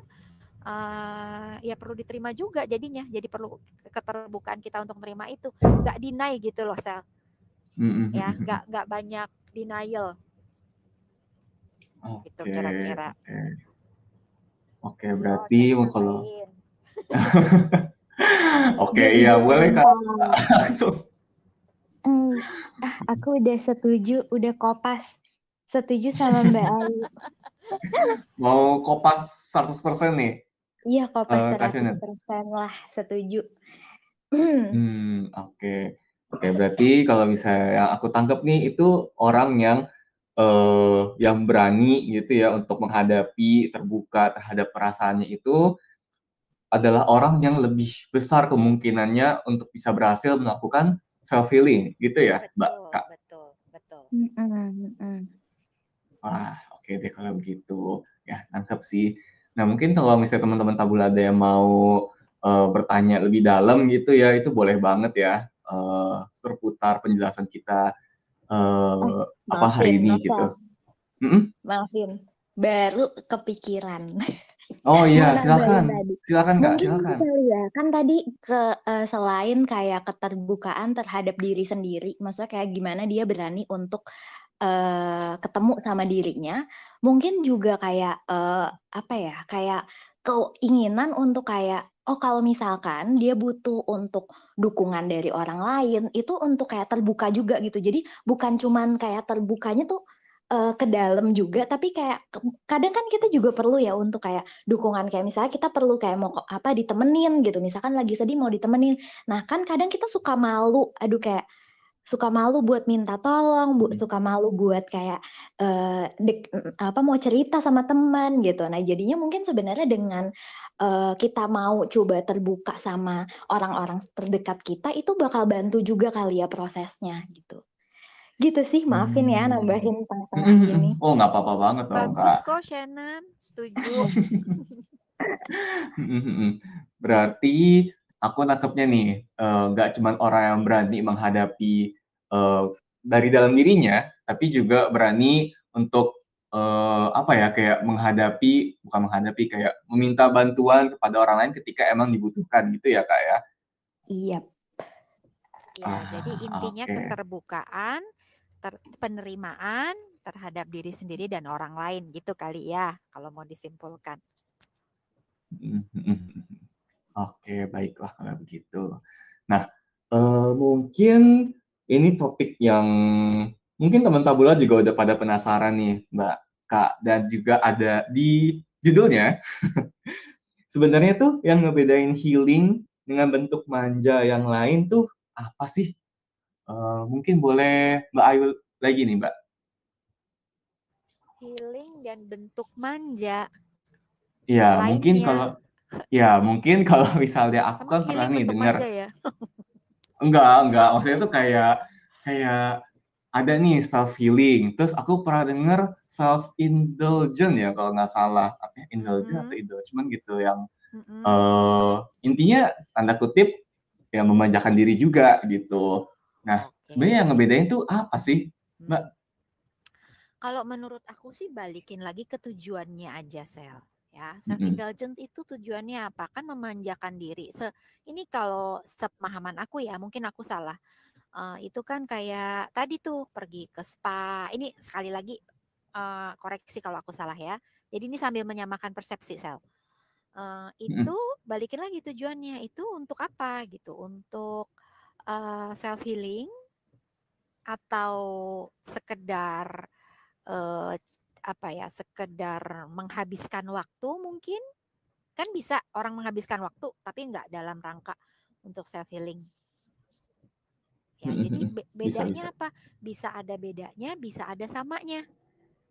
ya perlu diterima juga jadinya. Jadi perlu keterbukaan kita untuk menerima itu. Nggak deny gitu loh, Sel. Ya, nggak banyak denial. Gitu kira-kira. Oke, berarti kalau oke, Jadi iya boleh Kak. Langsung. Aku udah setuju, udah kopas. Setuju sama Mbak Ayu. Mau kopas 100% nih? Iya, kopas Kak Shannon? 100% lah, setuju. Oke. Oke, berarti kalau misalnya yang aku tangkap nih itu orang yang berani gitu ya untuk menghadapi, terbuka terhadap perasaannya itu adalah orang yang lebih besar kemungkinannya untuk bisa berhasil melakukan self healing gitu ya, Mbak Kak? Betul. Wah, oke deh kalau begitu. Ya, nangkep sih. Nah, mungkin kalau misalnya teman-teman tabula ada yang mau bertanya lebih dalam gitu ya, itu boleh banget ya seputar penjelasan kita hari Maafin, ini gitu. maafin. Baru kepikiran. Oh Mau iya, nambahin silakan. tadi. Silakan Kak, Mungkin itu silakan. kali ya. Kan tadi selain kayak keterbukaan terhadap diri sendiri, maksudnya kayak gimana dia berani untuk ketemu sama dirinya, mungkin juga kayak apa ya? Kayak keinginan untuk kayak kalau misalkan dia butuh untuk dukungan dari orang lain, itu untuk kayak terbuka juga gitu. Jadi bukan cuman kayak terbukanya tuh ke dalam juga, tapi kayak kadang kan kita juga perlu ya untuk kayak dukungan, kayak misalnya kita perlu kayak mau ditemenin gitu, misalkan lagi sedih mau ditemenin. Nah kan kadang kita suka malu, kayak suka malu buat minta tolong, suka malu buat kayak mau cerita sama teman gitu. Nah jadinya mungkin sebenarnya dengan kita mau coba terbuka sama orang-orang terdekat kita, itu bakal bantu juga kali ya prosesnya gitu. Gitu sih, maafin ya nambahin tengah-tengah gini. Oh, nggak apa-apa banget dong, Bagus Kak. kok, Shannon. Setuju. Berarti aku nangkepnya nih, nggak cuma orang yang berani menghadapi dari dalam dirinya, tapi juga berani untuk kayak bukan menghadapi, kayak meminta bantuan kepada orang lain ketika emang dibutuhkan gitu ya, Kak ya? Iya. Ya, jadi intinya Oke. keterbukaan, penerimaan terhadap diri sendiri dan orang lain gitu kali ya, kalau mau disimpulkan. Oke, baiklah kalau begitu. Nah, mungkin ini topik yang mungkin teman tabula juga udah pada penasaran nih, Mbak Kak, dan juga ada di judulnya. Sebenarnya tuh yang ngebedain healing dengan bentuk manja yang lain tuh apa sih? Mungkin boleh Mbak Ayu lagi nih, Mbak. Healing dan bentuk manja. Iya, Lainnya. mungkin kalau misalnya aku Emang kan pernah healing nih bentuk dengar. manja ya? Enggak. Maksudnya tuh kayak ada nih self healing. Terus aku pernah denger self indulgent ya kalau nggak salah. Indulgent atau indulgent gitu yang intinya tanda kutip ya memanjakan diri juga gitu. Nah, sebenarnya yang ngebedain tuh apa sih, Mbak? Kalau menurut aku sih balikin lagi ke tujuannya aja, Sel. Ya, self indulgent itu tujuannya apa? Kan memanjakan diri. Ini kalau sepemahaman aku ya, mungkin aku salah. Itu kan kayak tadi tuh pergi ke spa. Ini sekali lagi koreksi kalau aku salah ya. Jadi ini sambil menyamakan persepsi, Sel. Itu balikin lagi tujuannya itu untuk apa gitu? Untuk self healing atau sekedar sekedar menghabiskan waktu mungkin. Kan bisa orang menghabiskan waktu tapi nggak dalam rangka untuk self healing. Ya, jadi bedanya apa? Bisa ada bedanya, bisa ada samanya.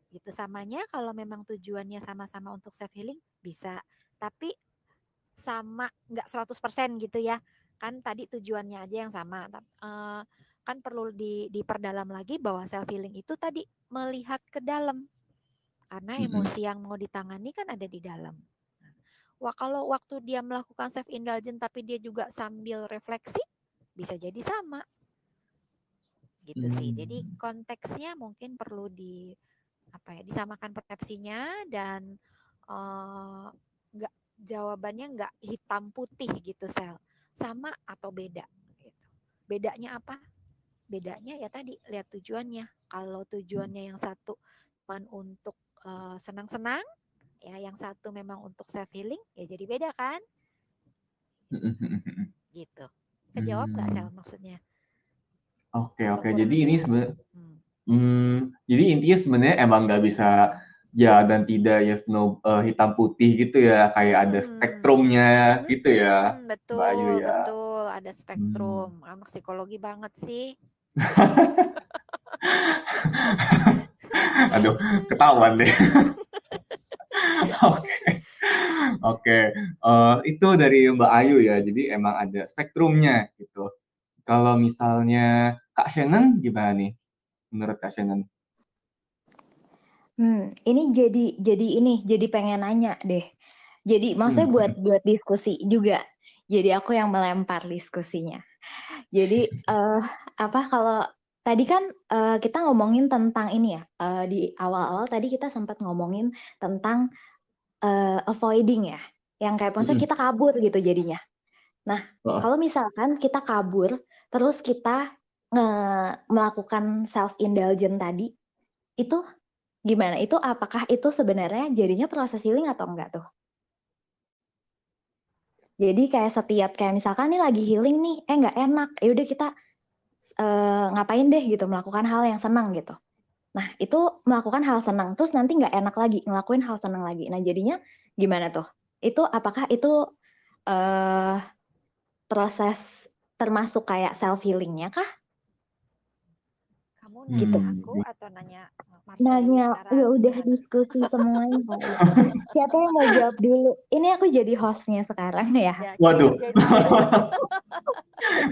Gitu, samanya kalau memang tujuannya sama-sama untuk self healing bisa, tapi sama nggak 100% gitu ya. Kan tadi tujuannya aja yang sama. Kan perlu diperdalam lagi bahwa self healing itu tadi melihat ke dalam. Karena emosi yang mau ditangani kan ada di dalam. Wah, kalau waktu dia melakukan self indulgence tapi dia juga sambil refleksi, bisa jadi sama. Gitu sih. Jadi konteksnya mungkin perlu disamakan persepsinya dan jawabannya nggak hitam putih gitu, Sel. Sama atau beda gitu. Bedanya apa? Bedanya ya tadi lihat tujuannya. Kalau tujuannya yang satu cuma untuk senang-senang, ya yang satu memang untuk self healing, ya jadi beda kan? Gitu. Kejawab nggak, Sel, maksudnya? Oke. Jadi ini sebenarnya jadi intinya sebenarnya emang nggak bisa ya dan tidak yes no hitam putih gitu ya, kayak ada spektrumnya gitu ya, Mbak Ayu ya. Betul, ada spektrum. Anak psikologi banget sih. Aduh, ketahuan deh. Oke. Itu dari Mbak Ayu ya, jadi emang ada spektrumnya gitu. Kalau misalnya Kak Shannon gimana nih, menurut Kak Shannon? Ini jadi pengen nanya deh. Jadi maksudnya buat diskusi juga. Jadi aku yang melempar diskusinya. Jadi kalau tadi kan kita ngomongin tentang ini ya, di awal-awal tadi kita sempat ngomongin tentang avoiding ya, yang kayak maksudnya kita kabur gitu jadinya. Nah, kalau misalkan kita kabur, terus kita melakukan self-indulgence tadi, itu gimana? Itu apakah itu sebenarnya jadinya proses healing atau enggak tuh? Jadi kayak misalkan nih lagi healing nih, nggak enak, ya udah kita ngapain deh gitu, melakukan hal yang senang gitu. Nah, itu melakukan hal senang, terus nanti nggak enak lagi, ngelakuin hal senang lagi. Nah, jadinya gimana tuh? Itu apakah itu proses termasuk kayak self healingnya kah? Kamu nanya aku atau nanya Marceli sekarang? Ya udah diskusi semuanya. Siapa yang mau jawab dulu? Ini aku jadi hostnya sekarang ya. Waduh.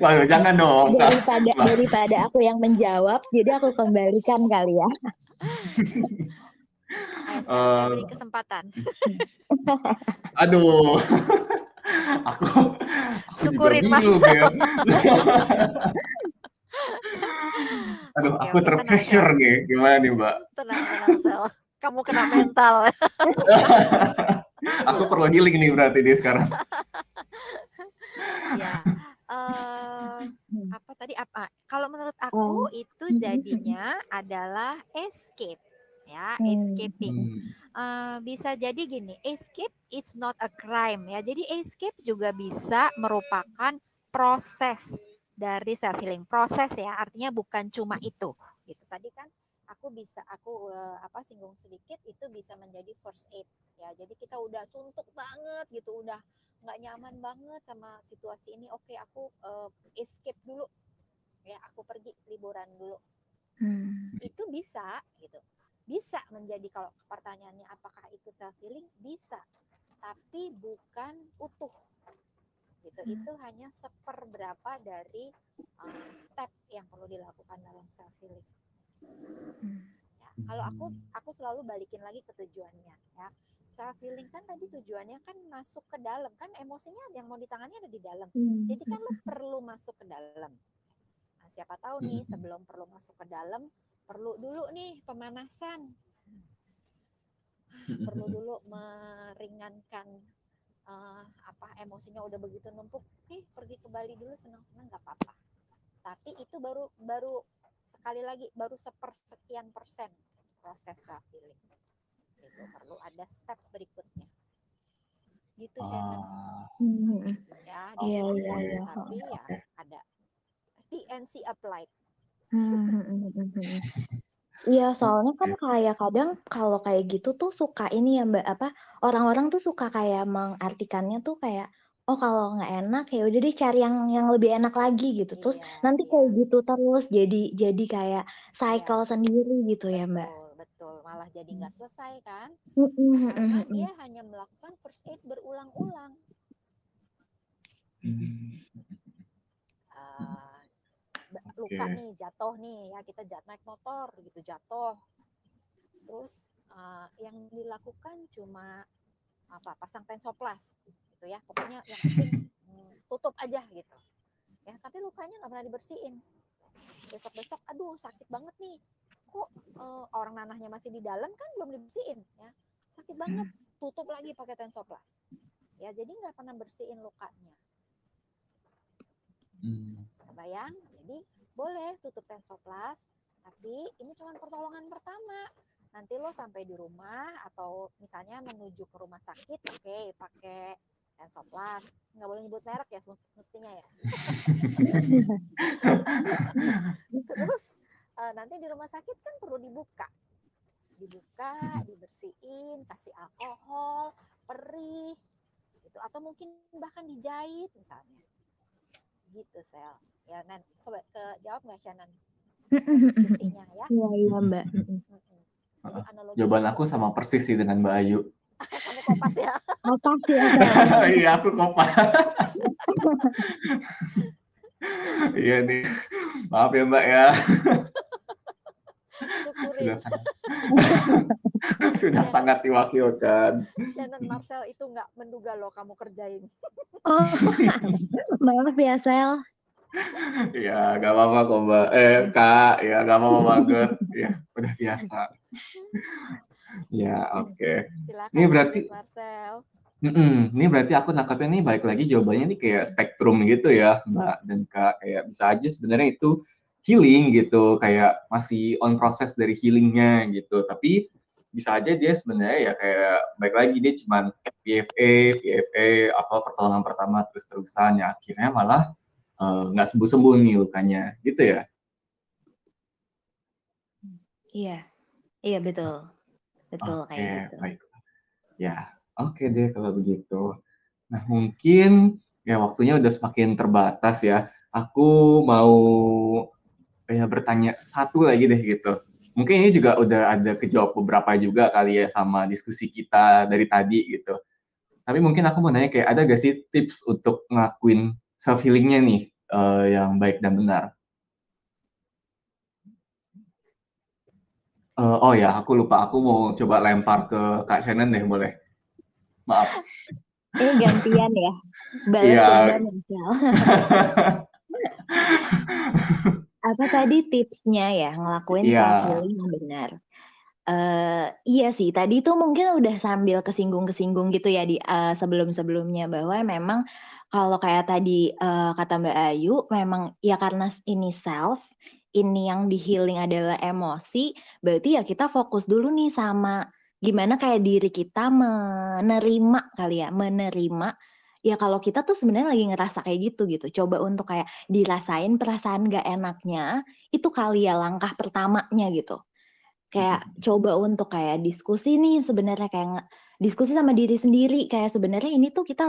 Waduh, jangan dong. Daripada aku yang menjawab, jadi aku kembalikan kali ya. Ayo, saya beri kesempatan. Aduh. aku syukurin juga bingung ya. Aduh, aku terpressure nih. Gimana nih, Mbak? Tenang, Sel. Kamu kena mental. Aku perlu healing nih berarti dia sekarang. Ya. Kalau menurut aku itu jadinya adalah escape. Ya, escaping. Bisa jadi gini, escape it's not a crime ya. Jadi escape juga bisa merupakan proses dari self healing, proses ya, artinya bukan cuma itu. Gitu. Tadi kan aku singgung sedikit, itu bisa menjadi first aid ya. Jadi kita udah suntuk banget gitu, udah nggak nyaman banget sama situasi ini. Oke, aku escape dulu ya, aku pergi liburan dulu. Itu bisa gitu. Bisa menjadi, kalau pertanyaannya apakah itu self healing, bisa, tapi bukan utuh gitu. Itu hanya seperberapa dari step yang perlu dilakukan dalam self healing. Ya, kalau aku selalu balikin lagi ke tujuannya ya. Self healing kan tadi tujuannya kan masuk ke dalam, kan emosinya yang mau ditangani ada di dalam. Jadi kan lu perlu masuk ke dalam. Nah, siapa tahu nih sebelum perlu masuk ke dalam, perlu dulu nih pemanasan. Perlu dulu meringankan emosinya udah begitu numpuk. Oke, pergi ke Bali dulu senang-senang nggak apa-apa. Tapi itu baru sekali lagi baru sepersekian persen proses self healing. Itu perlu ada step berikutnya. Gitu, Shannon. Ya, tapi ya ada TNC applied. Iya, soalnya kan Oke. kayak kadang kalau kayak gitu tuh suka ini ya Mbak, apa, orang-orang tuh suka kayak mengartikannya tuh kayak, oh kalau nggak enak ya udah deh cari yang lebih enak lagi gitu. Terus Iya, nanti iya, kayak gitu terus jadi kayak iya. cycle sendiri gitu ya Mbak. Betul, betul. Malah jadi nggak selesai kan? Mhm Karena mhm dia mhm. hanya melakukan first aid berulang-ulang. Hmm, Eh, luka Oke. nih, jatuh nih ya, kita naik motor gitu, jatuh. Terus yang dilakukan cuma apa? Pasang tensoplas gitu ya. Pokoknya yang penting tutup aja gitu. Ya, tapi lukanya nggak pernah dibersihin. Besok-besok, aduh sakit banget nih. Kok orang nanahnya masih di dalam kan belum dibersihin ya. Sakit banget. Tutup lagi pakai tensoplas. Ya, jadi nggak pernah bersihin lukanya. Hmm, Kebayang? Jadi boleh tutup tensoplas, tapi ini cuma pertolongan pertama. Nanti lo sampai di rumah atau misalnya menuju ke rumah sakit, oke, pakai tensoplas. Nggak boleh nyebut merek ya mestinya ya. Terus nanti di rumah sakit kan perlu dibuka, dibersihin, kasih alkohol, perih, gitu. Atau mungkin bahkan dijahit misalnya, gitu Sel. Ya, Nan, coba jawab nggak Shannon diskusinya ya? Iya iya Mbak, mhm. Jadi analoginya Jawaban aku gitu sama ya. persis sih dengan Mbak Ayu. Kamu kopas ya. Makasih ya Sel. Iya, aku kopas. Iya nih. Maaf ya Mbak ya. Syukurin. Sudah sangat sudah Shannon, sangat diwakilkan. Shannon Marcel itu nggak menduga loh kamu kerjain. Oh, maaf ya Sel. Iya, gak apa-apa kok Mbak. Kak, ya gak apa-apa banget. Ya, udah biasa. Ya, oke. Ini Silakan berarti lanjut Marcel. ini berarti aku nangkapnya nih balik lagi jawabannya nih kayak spektrum gitu ya, Mbak dan Kak. Kayak bisa aja sebenarnya itu healing gitu, kayak masih on proses dari healingnya gitu. Tapi bisa aja dia sebenarnya ya kayak baik lagi dia cuman PFA, apa pertolongan pertama terus-terusan ya akhirnya malah nggak sembuh-sembuh nih lukanya, gitu ya. Iya, iya betul. Betul kayak Oke, gitu. baik. Ya, oke deh kalau begitu. Nah, mungkin ya waktunya udah semakin terbatas ya. Aku mau ya bertanya satu lagi deh gitu. Mungkin ini juga udah ada kejawab beberapa juga kali ya sama diskusi kita dari tadi gitu. Tapi mungkin aku mau nanya kayak ada gak sih tips untuk ngelakuin self healingnya nih yang baik dan benar? Oh ya, aku lupa. Aku mau coba lempar ke Kak Shannon deh, boleh? Maaf. Gantian ya. Balas Iya. dendam ya, Sel. Apa tadi tipsnya ya ngelakuin Iya. self healing yang benar? Iya sih, tadi tuh mungkin udah sambil kesinggung-kesinggung gitu ya di sebelum-sebelumnya bahwa memang kalau kayak tadi kata Mbak Ayu, memang ya karena ini self, ini yang di-healing adalah emosi, berarti ya kita fokus dulu nih sama gimana kayak diri kita menerima kali ya, menerima ya kalau kita tuh sebenarnya lagi ngerasa kayak gitu. Coba untuk kayak dirasain perasaan gak enaknya, itu kali ya langkah pertamanya gitu. Kayak coba untuk kayak diskusi nih sebenarnya kayak diskusi sama diri sendiri kayak sebenarnya ini tuh kita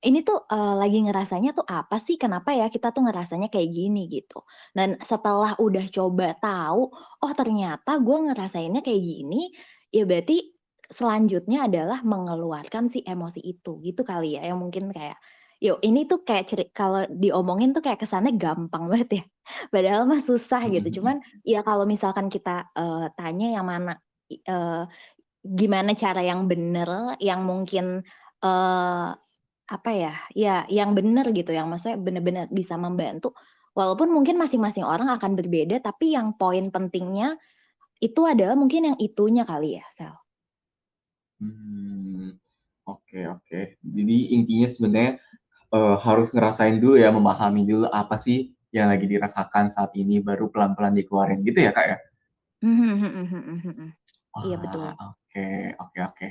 ini tuh lagi ngerasanya tuh apa sih? Kenapa ya kita tuh ngerasanya kayak gini gitu. Dan setelah udah coba tahu, oh ternyata gue ngerasainnya kayak gini, ya berarti selanjutnya adalah mengeluarkan si emosi itu gitu kali ya. Yang mungkin kayak ini tuh kayak kalau diomongin tuh kayak kesannya gampang banget ya. Padahal mah susah gitu. Cuman ya kalau misalkan kita, tanya yang mana, gimana cara yang bener, yang mungkin, apa ya yang bener gitu, yang maksudnya bener-bener bisa membantu, walaupun mungkin masing-masing orang akan berbeda, tapi yang poin pentingnya itu adalah mungkin yang itunya kali ya, Sel? Oke oke. Jadi intinya sebenarnya harus ngerasain dulu ya, memahami dulu apa sih yang lagi dirasakan saat ini, baru pelan-pelan dikeluarin gitu ya, Kak, ya? Mhm mhm mhm mhm. Iya betul. Oke oke oke.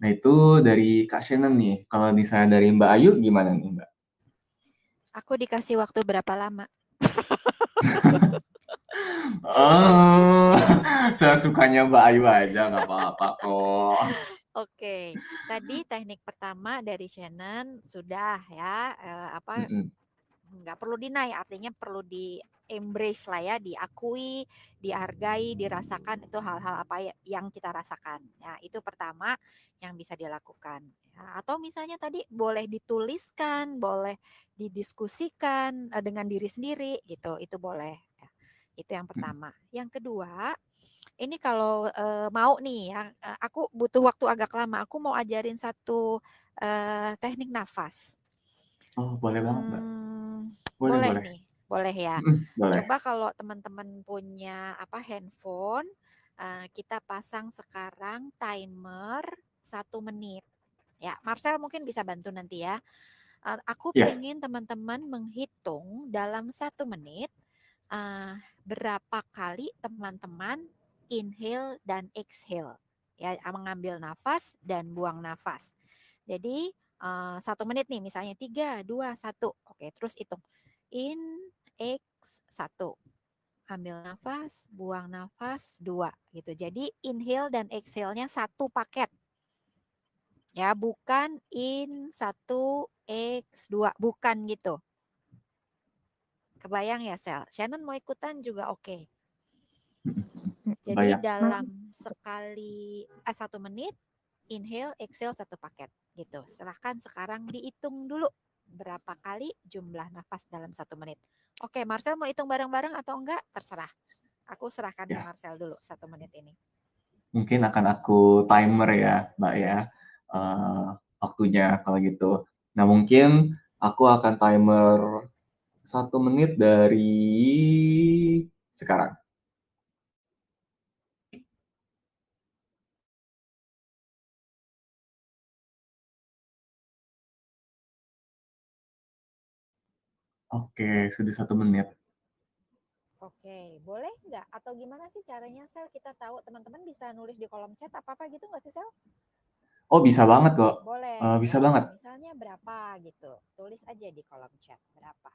Nah itu dari Kak Shannon nih, kalau misalnya dari Mbak Ayu gimana nih, Mbak? Aku dikasih waktu berapa lama? Oh, saya sukanya Mbak Ayu aja, nggak apa-apa kok. Oke, tadi teknik pertama dari Shannon sudah ya, Mm-mm. nggak perlu deny, artinya perlu di embrace lah ya, diakui, dihargai, dirasakan itu hal-hal apa yang kita rasakan. Ya, itu pertama yang bisa dilakukan. Ya, atau misalnya tadi boleh dituliskan, boleh didiskusikan dengan diri sendiri gitu, itu boleh. Ya, itu yang pertama. Yang kedua, ini kalau mau nih ya, aku butuh waktu agak lama. Aku mau ajarin satu teknik nafas. Oh, boleh banget, Mbak. Boleh, Boleh boleh. nih, boleh ya. Boleh. Coba kalau teman-teman punya handphone, kita pasang sekarang timer 1 menit. Ya, Marcel mungkin bisa bantu nanti ya. Aku Ya. pengen teman-teman menghitung dalam 1 menit berapa kali teman-teman inhale dan exhale. Ya, mengambil nafas dan buang nafas. Jadi 1 menit nih, misalnya 3, 2, 1. Oke, terus hitung. In, X, 1. Ambil nafas, buang nafas, 2. Gitu. Jadi inhale dan exhale-nya 1 paket. Ya, bukan in 1, X, 2. Bukan gitu. Kebayang ya, Sel? Shannon mau ikutan juga oke. Jadi Kebayang. dalam sekali 1 menit, inhale, exhale 1 paket gitu. Silahkan sekarang dihitung dulu berapa kali jumlah nafas dalam 1 menit. Oke, Marcel mau hitung bareng-bareng atau enggak? Terserah. Aku serahkan ke Ya, Marcel dulu 1 menit ini. mungkin akan aku timer ya, Mbak ya. Eh, waktunya kalau gitu. Nah, mungkin aku akan timer 1 menit dari sekarang. Oke, sudah 1 menit. Oke, boleh nggak? Atau gimana sih caranya, Sel? Kita tahu teman-teman bisa nulis di kolom chat apa-apa gitu nggak sih, Sel? Oh, bisa banget kok. Boleh, Bisa boleh. banget. Misalnya berapa gitu. Tulis aja di kolom chat berapa.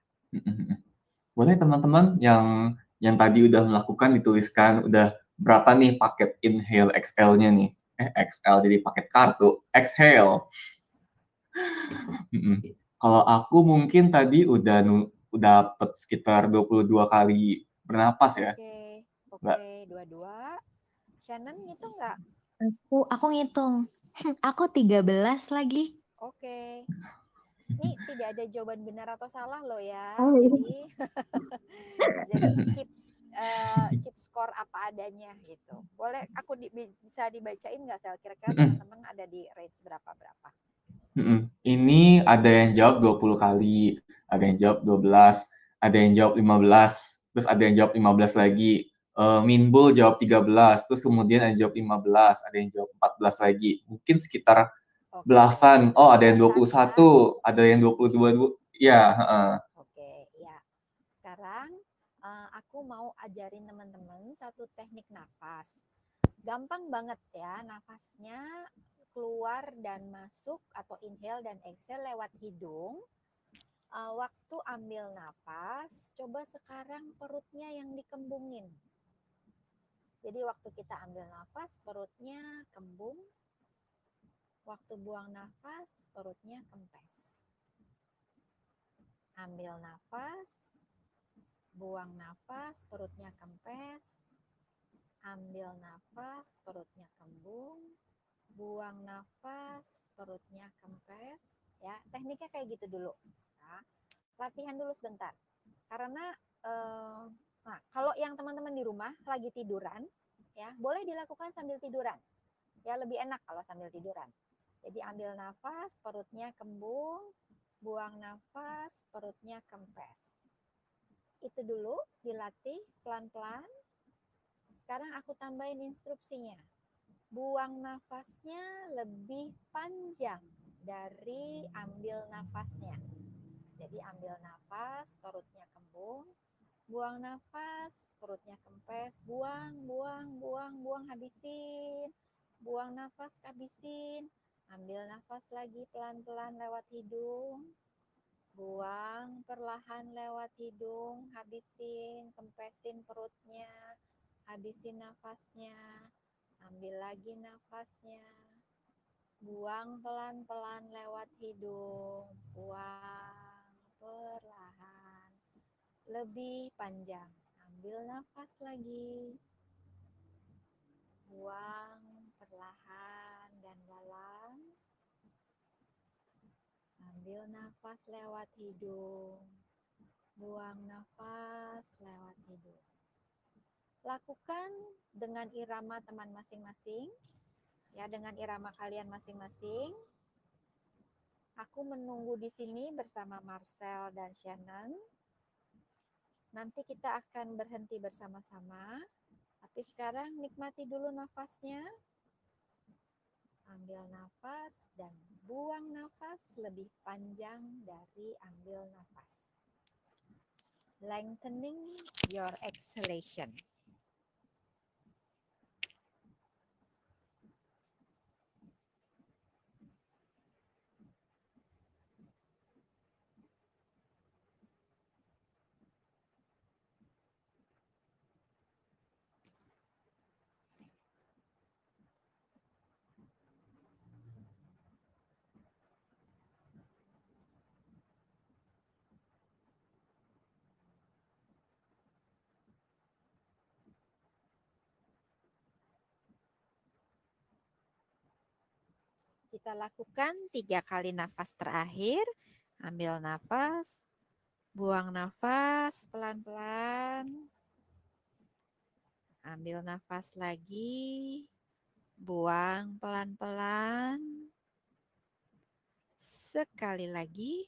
Boleh teman-teman yang tadi udah melakukan dituliskan udah berapa nih paket inhale XL-nya nih. XL jadi paket kartu. Exhale. Kalau aku mungkin tadi udah dapet sekitar 22 kali bernapas ya, Oke, Mbak. oke, 22. Shannon itu nggak? Aku ngitung. Aku 13 lagi. Oke. Ini tidak ada jawaban benar atau salah loh ya. Oh iya. Jadi keep score apa adanya gitu. Boleh aku bisa dibacain nggak, Sel? Kira-kira teman-teman ada di range berapa-berapa? Ini ada yang jawab 20 kali, ada yang jawab 12, ada yang jawab 15, terus ada yang jawab 15 lagi. Minbul jawab 13, terus kemudian ada yang jawab 15, ada yang jawab 14 lagi. Mungkin sekitar Oke, belasan. Oh, ada yang belasan ya. 21, ada yang 22. Ya, Oke, ya. Sekarang aku mau ajarin teman-teman satu teknik nafas. Gampang banget ya, nafasnya keluar dan masuk atau inhale dan exhale lewat hidung. Waktu ambil nafas, coba sekarang perutnya yang dikembungin. Jadi waktu kita ambil nafas, perutnya kembung. Waktu buang nafas, perutnya kempes. Ambil nafas, buang nafas, perutnya kempes. Ambil nafas, perutnya kembung. Buang nafas, perutnya kempes. Ya, tekniknya kayak gitu dulu. Nah, latihan dulu sebentar. Karena nah, kalau yang teman-teman di rumah lagi tiduran, ya boleh dilakukan sambil tiduran. Ya lebih enak kalau sambil tiduran. Jadi ambil nafas, perutnya kembung, buang nafas, perutnya kempes. Itu dulu dilatih pelan-pelan. Sekarang aku tambahin instruksinya. Buang nafasnya lebih panjang dari ambil nafasnya. Jadi ambil nafas, perutnya kembung, buang nafas, perutnya kempes, buang, buang, buang, buang, habisin. Buang nafas, habisin. Ambil nafas lagi pelan-pelan lewat hidung. Buang perlahan lewat hidung, habisin, kempesin perutnya, habisin nafasnya, ambil lagi nafasnya. Buang pelan-pelan lewat hidung, buang perlahan, lebih panjang. Ambil nafas lagi, buang perlahan dan dalam. Ambil nafas lewat hidung, buang nafas lewat hidung. Lakukan dengan irama teman masing-masing, ya, dengan irama kalian masing-masing. Aku menunggu di sini bersama Marcel dan Shannon. Nanti kita akan berhenti bersama-sama. Tapi sekarang nikmati dulu nafasnya. Ambil nafas dan buang nafas lebih panjang dari ambil nafas. Lengthening your exhalation. Kita lakukan 3 kali nafas terakhir. Ambil nafas, buang nafas pelan-pelan. Ambil nafas lagi, buang pelan-pelan. Sekali lagi.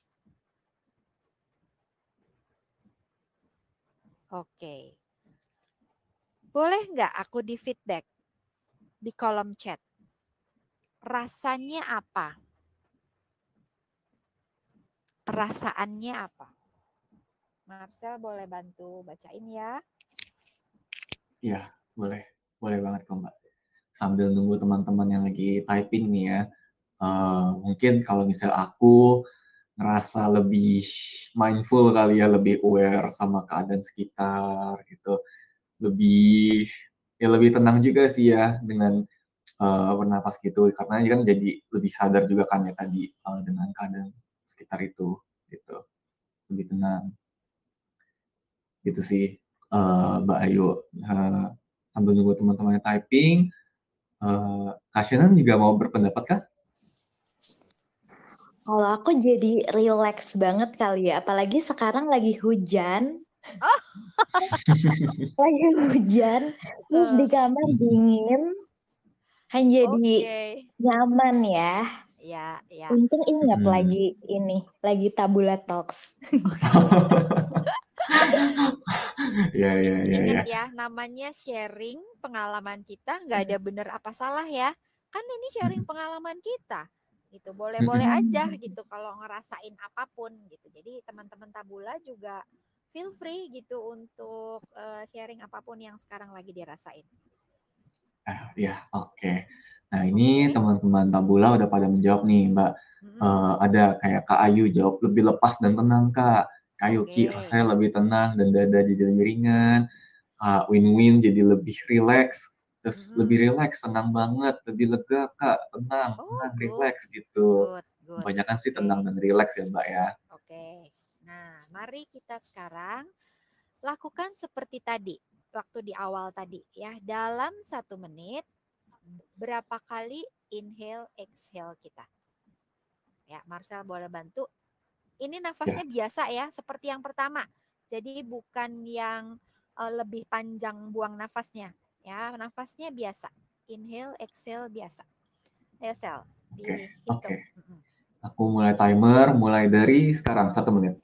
Oke. Boleh nggak aku di feedback di kolom chat? Rasanya apa? Perasaannya apa? Marcel boleh bantu bacain ya. Iya, boleh. Boleh banget kok, Mbak. Sambil nunggu teman-teman yang lagi typing nih ya. Mungkin kalau misal aku ngerasa lebih mindful kali ya, lebih aware sama keadaan sekitar gitu. Lebih tenang juga sih ya dengan bernapas gitu. Karena kan jadi lebih sadar juga kan ya tadi dengan keadaan sekitar itu gitu. Lebih tenang. Gitu sih Mbak Ayu. Sambil nunggu teman-teman typing, Kak Shannon juga mau berpendapat kah? Kalau aku jadi relax banget kali ya, apalagi sekarang lagi hujan. Lagi hujan, terus di kamar dingin, kan jadi nyaman ya. Ya, ya. Untung ingat lagi Tabula Talks. Ingat ya, namanya sharing pengalaman kita, nggak ada benar apa salah ya. Kan ini sharing pengalaman kita. Gitu, boleh-boleh aja gitu kalau ngerasain apapun gitu. Jadi teman-teman Tabula juga feel free gitu untuk sharing apapun yang sekarang lagi dirasain. Ya, oke. Nah, ini teman-teman Tabula udah pada menjawab nih, Mbak. Ada kayak Kak Ayu jawab lebih lepas dan tenang, Kak. Kak Yuki rasanya lebih tenang dan dada jadi lebih ringan. Kak Win-Win jadi lebih relax. Terus lebih relax, tenang banget, lebih lega, Kak. Tenang, relax gitu. Kebanyakan sih tenang dan relax ya, Mbak ya. Oke. Nah, mari kita sekarang lakukan seperti tadi, waktu di awal tadi ya. Dalam 1 menit, berapa kali inhale, exhale kita? Ya, Marcel boleh bantu. Ini nafasnya biasa ya, seperti yang pertama. Jadi bukan yang lebih panjang buang nafasnya. Ya, nafasnya biasa. Inhale, exhale biasa. Exhale. Oke. Aku mulai timer, mulai dari sekarang 1 menit.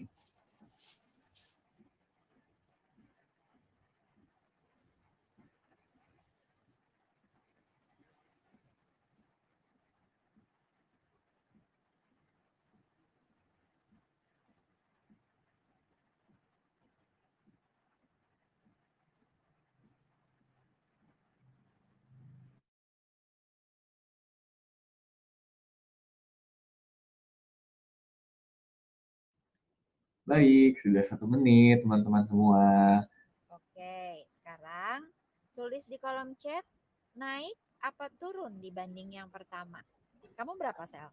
Baik, sudah 1 menit teman-teman semua. Oke, sekarang tulis di kolom chat naik apa turun dibanding yang pertama. Kamu berapa, Sel?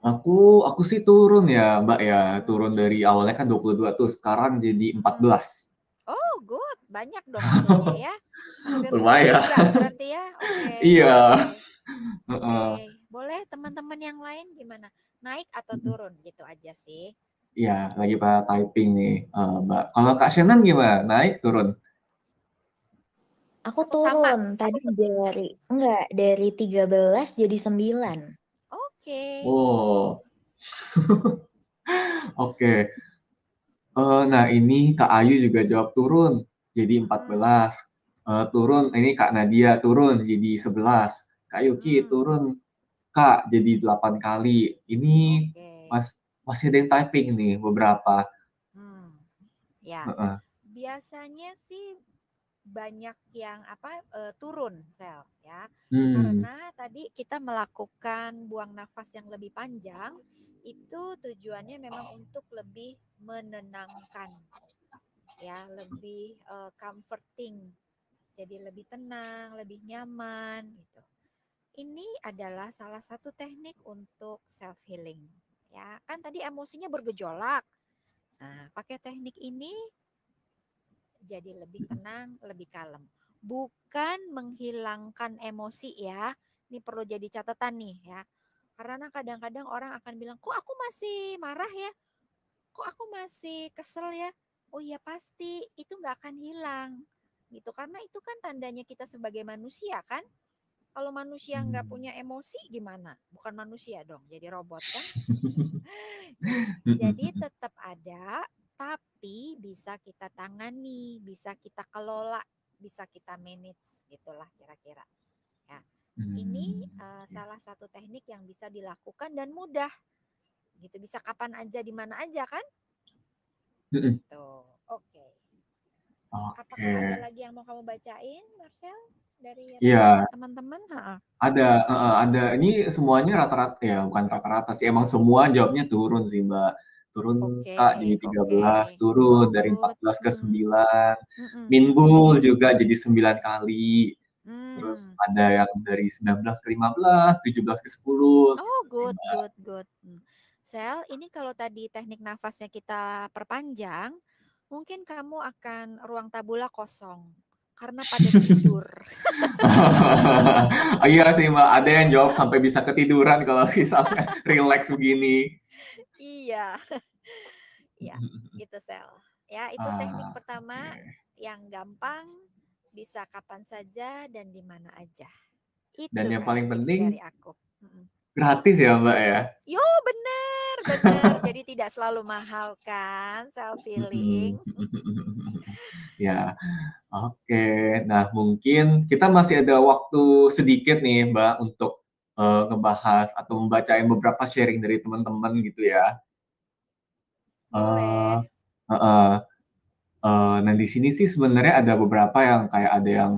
Aku sih turun ya, Mbak ya. Turun Hmm. dari awalnya kan 22 tuh, sekarang jadi 14. Oh, good. Banyak dong turunnya ya. Hampir Lumayan. sepertiga berarti ya. Oke, Iya. oke. Oke, Heeh. boleh teman-teman yang lain gimana? Naik atau turun gitu aja sih. Iya, lagi pada typing nih, Mbak. Kalau Kak Shannon gimana? Naik, turun? Aku Atau sama? turun tadi dari 13 jadi 9. Oke. Oh, oke. Nah ini Kak Ayu juga jawab turun, jadi 14. Turun, ini Kak Nadia turun jadi 11. Kak Yuki turun, Kak, jadi 8 kali. Ini Oke. masih ada yang typing nih beberapa. Ya, Heeh. biasanya sih banyak yang turun sel ya. Hmm. Karena tadi kita melakukan buang nafas yang lebih panjang itu tujuannya memang untuk lebih menenangkan ya, lebih comforting. Jadi lebih tenang, lebih nyaman gitu. Ini adalah salah satu teknik untuk self healing. Ya, kan tadi emosinya bergejolak. Nah, pakai teknik ini jadi lebih tenang, lebih kalem. Bukan menghilangkan emosi ya. Ini perlu jadi catatan nih ya. Karena kadang-kadang orang akan bilang, kok aku masih marah ya? Kok aku masih kesel ya? Oh iya pasti, itu nggak akan hilang. Gitu, karena itu kan tandanya kita sebagai manusia kan. Kalau manusia nggak punya emosi gimana? Bukan manusia dong, jadi robot kan? Nah, jadi tetap ada, tapi bisa kita tangani, bisa kita kelola, bisa kita manage, gitulah kira-kira. Ya, ini salah satu teknik yang bisa dilakukan dan mudah, gitu. Bisa kapan aja, di mana aja kan? Gitu. Oke. Apakah ada Oke. lagi yang mau kamu bacain, Marcel, dari Iya, responnya teman-teman? ada. Ini semuanya rata-rata ya, bukan rata-rata sih. Emang semua jawabnya turun sih, Mbak. Turun Kak jadi Oke, 13, oke. turun Oh, dari good. 14 ke 9. Mm-mm, mm-mm. Minbul juga jadi 9 kali. Terus Hmm. ada yang dari 19 ke 15, 17 ke 10 Oh, gitu sih, good, Mbak. good, good. Sel, ini kalau tadi teknik nafasnya kita perpanjang, mungkin kamu akan ruang tabula kosong karena pada tidur. Iya sih, Mbak. Ada yang jawab sampai bisa ketiduran kalau sampai relax begini. Iya, ya, gitu Sel. Ya, itu teknik pertama Oke. yang gampang, bisa kapan saja dan di mana aja. Dan Itu yang tadi paling tips dari penting aku. gratis ya, Mbak ya. Yo, bener, bener. Jadi tidak selalu mahal kan self healing. Ya, oke. Nah, mungkin kita masih ada waktu sedikit nih, Mbak, untuk ngebahas atau membacain beberapa sharing dari teman-teman gitu ya. Eh, Boleh. heeh. Nah di sini sih sebenarnya ada beberapa yang kayak ada yang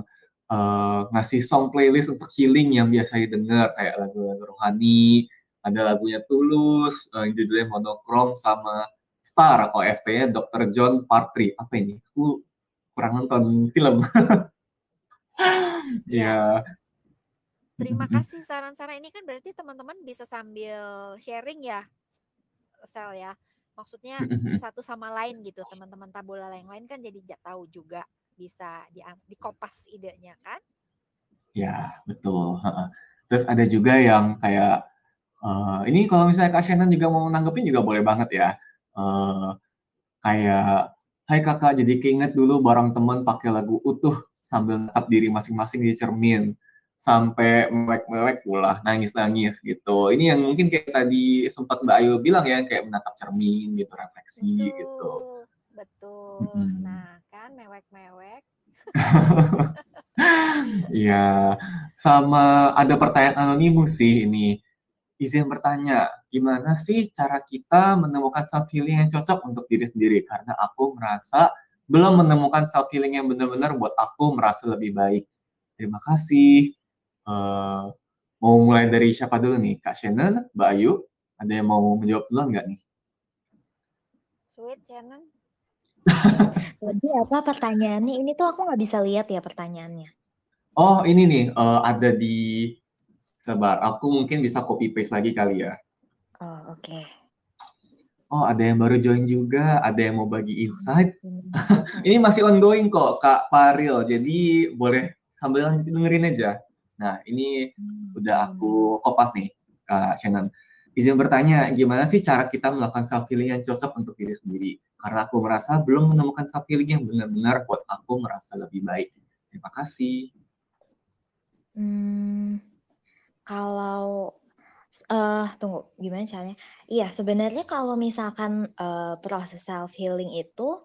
ngasih song playlist untuk healing yang biasa didengar kayak lagu-lagu rohani, ada lagunya Tulus, judulnya Monochrome sama Star OST-nya Dr. John Part 3. Apa ini? Aku kurang nonton film. Ya, Iya. terima kasih saran-saran ini kan berarti teman-teman bisa sambil sharing ya, Sel ya. Maksudnya satu sama lain gitu, teman-teman tabula yang lain kan jadi tahu juga, bisa dikopas idenya kan? Ya, betul. Heeh. Terus ada juga yang kayak ini kalau misalnya Kak Shannon juga mau nanggepin juga boleh banget ya. Eh, Kayak, "Hai Kakak, jadi keinget dulu bareng temen pakai lagu Utuh sambil natap diri masing-masing di cermin, sampai mewek-mewek pula, nangis-nangis," gitu. Ini yang mungkin kayak tadi sempat Mbak Ayu bilang ya, kayak menatap cermin gitu, refleksi gitu. Betul, betul. Mhm. Nah, kan mewek-mewek. Iya, sama ada pertanyaan anonimus sih ini. Izin bertanya, gimana sih cara kita menemukan self healing yang cocok untuk diri sendiri? Karena aku merasa belum menemukan self healing yang benar-benar buat aku merasa lebih baik. Terima kasih. Eh, Mau mulai dari siapa dulu nih? Kak Shannon, Mbak Ayu? Ada yang mau menjawab dulu nggak nih? Sweet, Shannon. Jadi apa pertanyaannya? Ini tuh aku nggak bisa lihat ya pertanyaannya. Oh, ini nih, ada di sebar. Aku mungkin bisa copy paste lagi kali ya. Oh, oke. Oh, ada yang baru join juga, ada yang mau bagi insight. Ini masih ongoing kok, Kak Paril. Jadi boleh sambil dengerin aja. Nah, ini udah aku kopas nih, Kak Shannon. Izin bertanya, gimana sih cara kita melakukan self-healing yang cocok untuk diri sendiri? Karena aku merasa belum menemukan self-healing yang benar-benar buat aku merasa lebih baik. Terima kasih. Kalau tunggu, gimana caranya? Iya, sebenarnya kalau misalkan proses self healing itu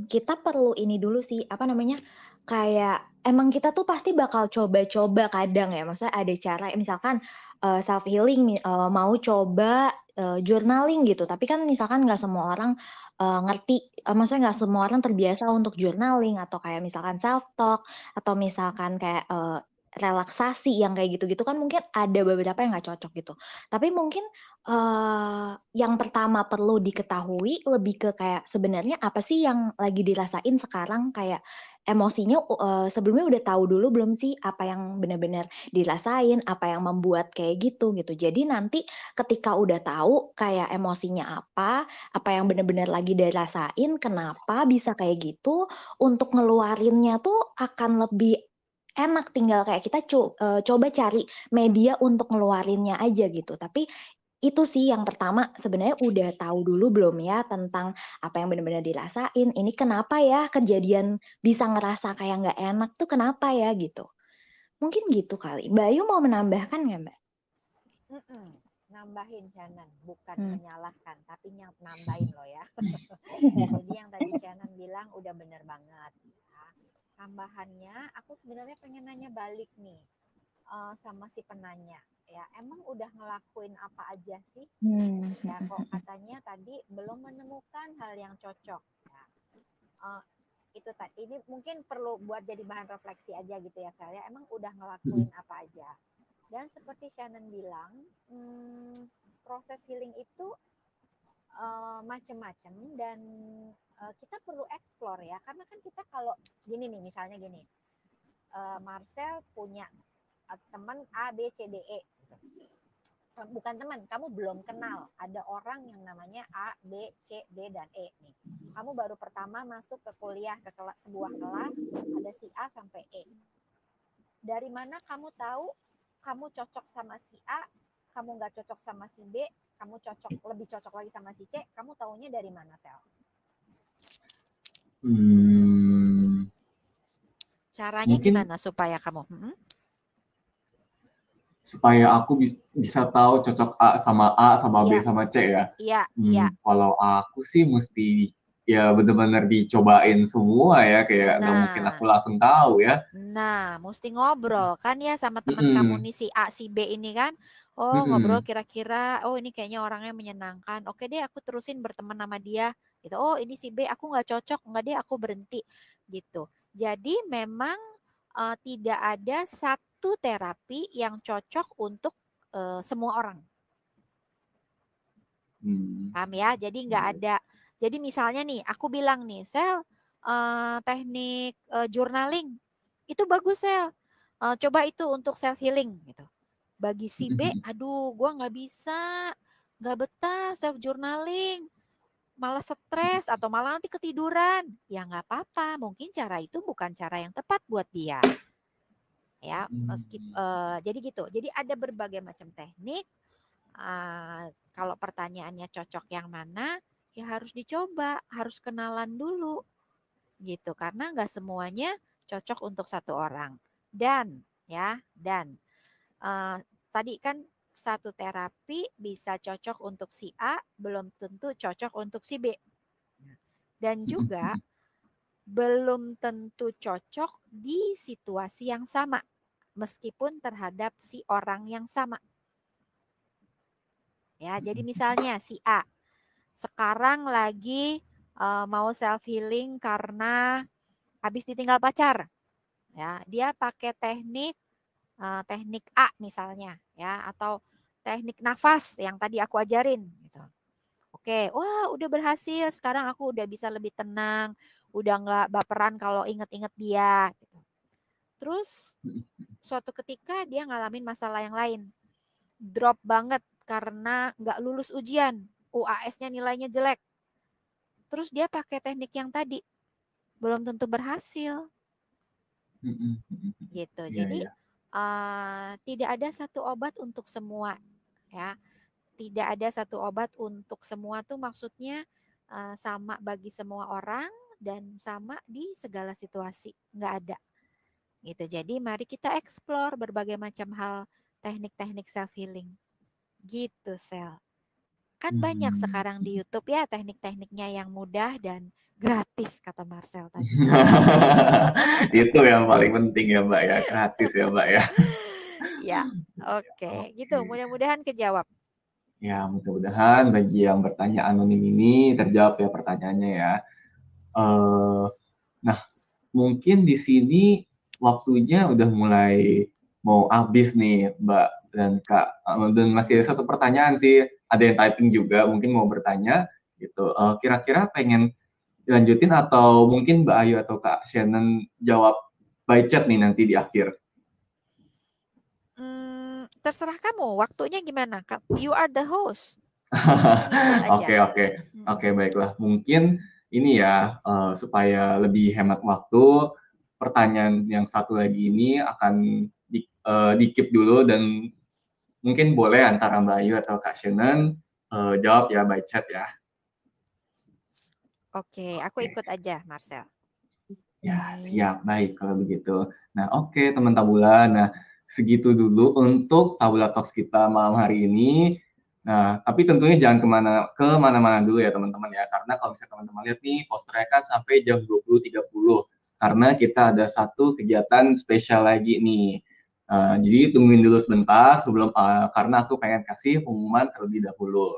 kita perlu ini dulu sih, apa namanya, kayak emang kita tuh pasti bakal coba-coba kadang ya, maksudnya ada cara misalkan self healing mau coba journaling gitu, tapi kan misalkan nggak semua orang ngerti, maksudnya nggak semua orang terbiasa untuk journaling atau kayak misalkan self talk atau misalkan kayak relaksasi yang kayak gitu-gitu kan mungkin ada beberapa yang nggak cocok gitu. Tapi mungkin yang pertama perlu diketahui lebih ke kayak sebenarnya apa sih yang lagi dirasain sekarang, kayak emosinya sebelumnya udah tahu dulu belum sih apa yang benar-benar dirasain, apa yang membuat kayak gitu, gitu. Jadi nanti ketika udah tahu kayak emosinya apa yang benar-benar lagi dirasain, kenapa bisa kayak gitu, untuk ngeluarinnya tuh akan lebih enak, tinggal kayak kita coba cari media untuk ngeluarinnya aja gitu. Tapi itu sih yang pertama sebenarnya udah tahu dulu belum ya tentang apa yang benar-benar dirasain, ini kenapa ya kejadian bisa ngerasa kayak nggak enak tuh kenapa ya gitu. Mungkin gitu kali. Mbak Ayu mau menambahkan nggak, Mbak? Nambahin, Shannon, bukan Hmm. menyalahkan, tapi nambahin loh ya. Jadi yang tadi Shannon bilang udah bener banget. Ya. Tambahannya, aku sebenarnya pengen nanya balik nih sama si penanya. Ya, emang udah ngelakuin apa aja sih? Ya, kok katanya tadi belum menemukan hal yang cocok. Ya. Itu tadi, ini mungkin perlu buat jadi bahan refleksi aja gitu ya, saya emang udah ngelakuin apa aja. Dan seperti Shannon bilang, proses healing itu macam-macam dan kita perlu explore ya, karena kan kita kalau gini nih, misalnya gini, Marcel punya teman A, B, C, D, E. Bukan teman, kamu belum kenal. Ada orang yang namanya A, B, C, D, dan E nih. Kamu baru pertama masuk ke kuliah, ke sebuah kelas, ada si A sampai E. Dari mana kamu tahu kamu cocok sama si A, kamu nggak cocok sama si B, kamu lebih cocok lagi sama si C, kamu taunya dari mana, Sel? Caranya mungkin gimana supaya kamu? Supaya aku bisa tahu cocok A sama B sama C ya. Iya. Kalau aku sih mesti ya benar-benar dicobain semua ya, kayak nggak mungkin aku langsung tahu ya. Nah, mesti ngobrol kan ya sama teman kamu nih, si A, si B ini kan. Oh, ngobrol kira-kira, oh ini kayaknya orangnya menyenangkan. Oke deh, aku terusin berteman sama dia. Gitu. Oh, ini si B, aku nggak cocok. Nggak deh, aku berhenti. Gitu. Jadi memang tidak ada satu terapi yang cocok untuk semua orang. Paham ya? Jadi nggak ada. Jadi misalnya nih, aku bilang nih, Sel, teknik journaling itu bagus, Sel. Coba itu untuk self healing gitu. Bagi si B, aduh, gue nggak bisa, nggak betah self journaling, malah stres atau malah nanti ketiduran. Ya nggak apa-apa, mungkin cara itu bukan cara yang tepat buat dia. Ya, jadi gitu. Jadi ada berbagai macam teknik. Kalau pertanyaannya cocok yang mana, ya harus dicoba, harus kenalan dulu gitu, karena nggak semuanya cocok untuk satu orang. Dan tadi kan satu terapi bisa cocok untuk si A, belum tentu cocok untuk si B. Dan juga belum tentu cocok di situasi yang sama, meskipun terhadap si orang yang sama. Ya, jadi misalnya si A sekarang lagi mau self healing karena habis ditinggal pacar. Ya, dia pakai teknik A misalnya ya, atau teknik nafas yang tadi aku ajarin gitu. Oke, wah udah berhasil. Sekarang aku udah bisa lebih tenang, udah nggak baperan kalau inget-inget dia. Gitu. Terus suatu ketika dia ngalamin masalah yang lain, drop banget karena nggak lulus ujian, UAS-nya nilainya jelek. Terus dia pakai teknik yang tadi, belum tentu berhasil. Gitu. Iya, Jadi iya. tidak ada satu obat untuk semua, ya. Tidak ada satu obat untuk semua tuh maksudnya sama bagi semua orang dan sama di segala situasi, nggak ada. Gitu. Jadi mari kita explore berbagai macam hal teknik-teknik self healing. Gitu, Sel. Kan banyak sekarang di YouTube ya teknik-tekniknya yang mudah dan gratis kata Marcel tadi. Itu yang paling penting ya Mbak ya, gratis ya Mbak ya. Ya, oke. Gitu. Oke. Mudah-mudahan kejawab. Ya, mudah-mudahan bagi yang bertanya anonim ini terjawab ya pertanyaannya ya. Eh, nah, mungkin di sini waktunya udah mulai mau habis nih, Mbak dan Kak. Dan masih ada satu pertanyaan sih, ada yang typing juga, mungkin mau bertanya gitu. Kira-kira pengen dilanjutin atau mungkin Mbak Ayu atau Kak Shannon jawab by chat nih nanti di akhir. Terserah kamu, waktunya gimana? You are the host. Oke, baiklah. Mungkin ini ya, supaya lebih hemat waktu, pertanyaan yang satu lagi ini akan di-keep dulu dan mungkin boleh antara Mbak Ayu atau Kak Shannon jawab ya by chat ya. Oke, aku ikut aja, Marcel. Ya, siap. Baik kalau begitu. Nah, oke teman Tabula. Nah, segitu dulu untuk Tabula Talks kita malam hari ini. Nah, tapi tentunya jangan kemana-mana dulu ya teman-teman ya. Karena kalau misalnya teman-teman lihat nih, posternya kan sampai jam 20.30. Karena kita ada satu kegiatan spesial lagi nih. Jadi tungguin dulu sebentar sebelum karena aku pengen kasih pengumuman terlebih dahulu.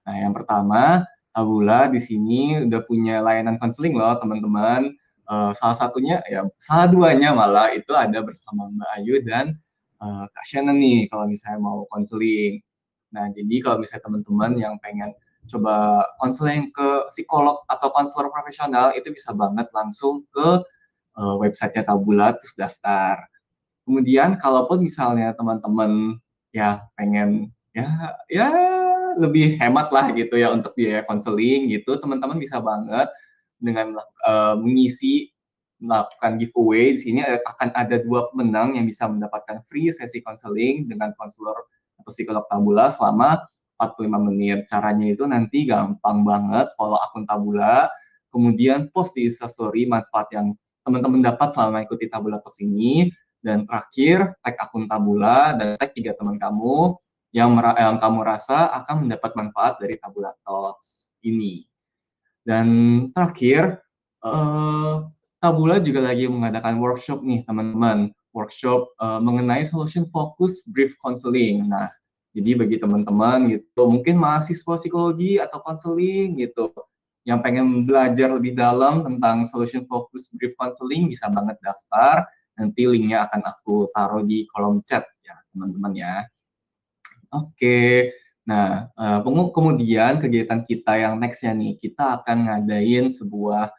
Nah, yang pertama, Tabula di sini udah punya layanan konseling loh teman-teman. Salah duanya malah itu ada bersama Mbak Ayu dan Kak Shannon nih kalau misalnya mau konseling. Nah, jadi kalau misalnya teman-teman yang pengen coba konseling ke psikolog atau konselor profesional itu bisa banget langsung ke websitenya Tabula terus daftar. Kemudian kalaupun misalnya teman-teman ya pengen ya lebih hemat lah gitu ya untuk biaya konseling gitu, teman-teman bisa banget dengan melakukan giveaway. Di sini akan ada 2 pemenang yang bisa mendapatkan free sesi konseling dengan konselor atau psikolog Tabula selama 45 menit. Caranya itu nanti gampang banget, follow akun Tabula, kemudian post di Instastory manfaat yang teman-teman dapat selama ikuti Tabula Talks ini, dan terakhir tag akun Tabula dan tag 3 teman kamu yang kamu rasa akan mendapat manfaat dari Tabula Talks ini. Dan terakhir, Tabula juga lagi mengadakan workshop nih teman-teman, workshop mengenai solution focus brief counseling. Nah, jadi bagi teman-teman gitu, mungkin mahasiswa psikologi atau counseling gitu, yang pengen belajar lebih dalam tentang solution focus brief counseling bisa banget daftar. Nanti linknya akan aku taruh di kolom chat ya teman-teman ya. Oke, nah kemudian kegiatan kita yang nextnya nih, kita akan ngadain sebuah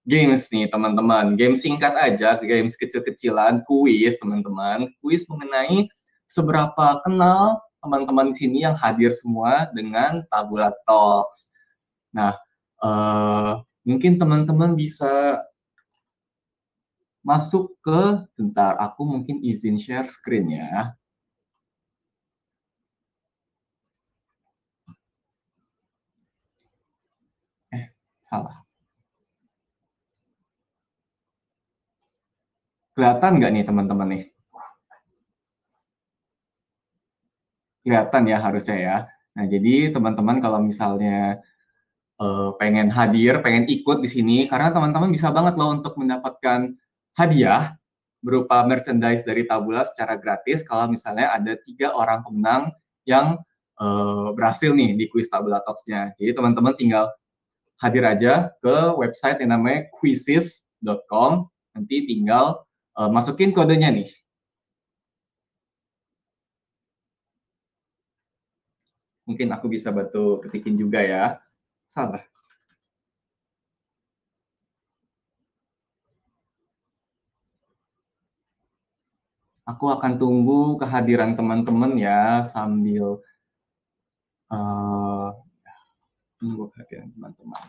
games nih teman-teman. Games singkat aja, games kecil-kecilan, kuis teman-teman. Kuis mengenai seberapa kenal teman-teman di sini yang hadir semua dengan Tabula Talks. Nah, mungkin teman-teman bisa masuk ke, bentar, aku mungkin izin share screen ya. Salah. Kelihatan nggak nih teman-teman nih? Kelihatan ya harusnya ya. Nah, jadi teman-teman kalau misalnya pengen hadir, pengen ikut di sini, karena teman-teman bisa banget loh untuk mendapatkan hadiah berupa merchandise dari Tabula secara gratis kalau misalnya ada 3 orang pemenang yang berhasil nih di kuis Tabula Talks-nya. Jadi teman-teman tinggal hadir aja ke website yang namanya quizzes.com, nanti tinggal masukin kodenya nih. Mungkin aku bisa bantu ketikin juga ya. Salah. Aku akan tunggu kehadiran teman-teman ya sambil tunggu kehadiran teman-teman.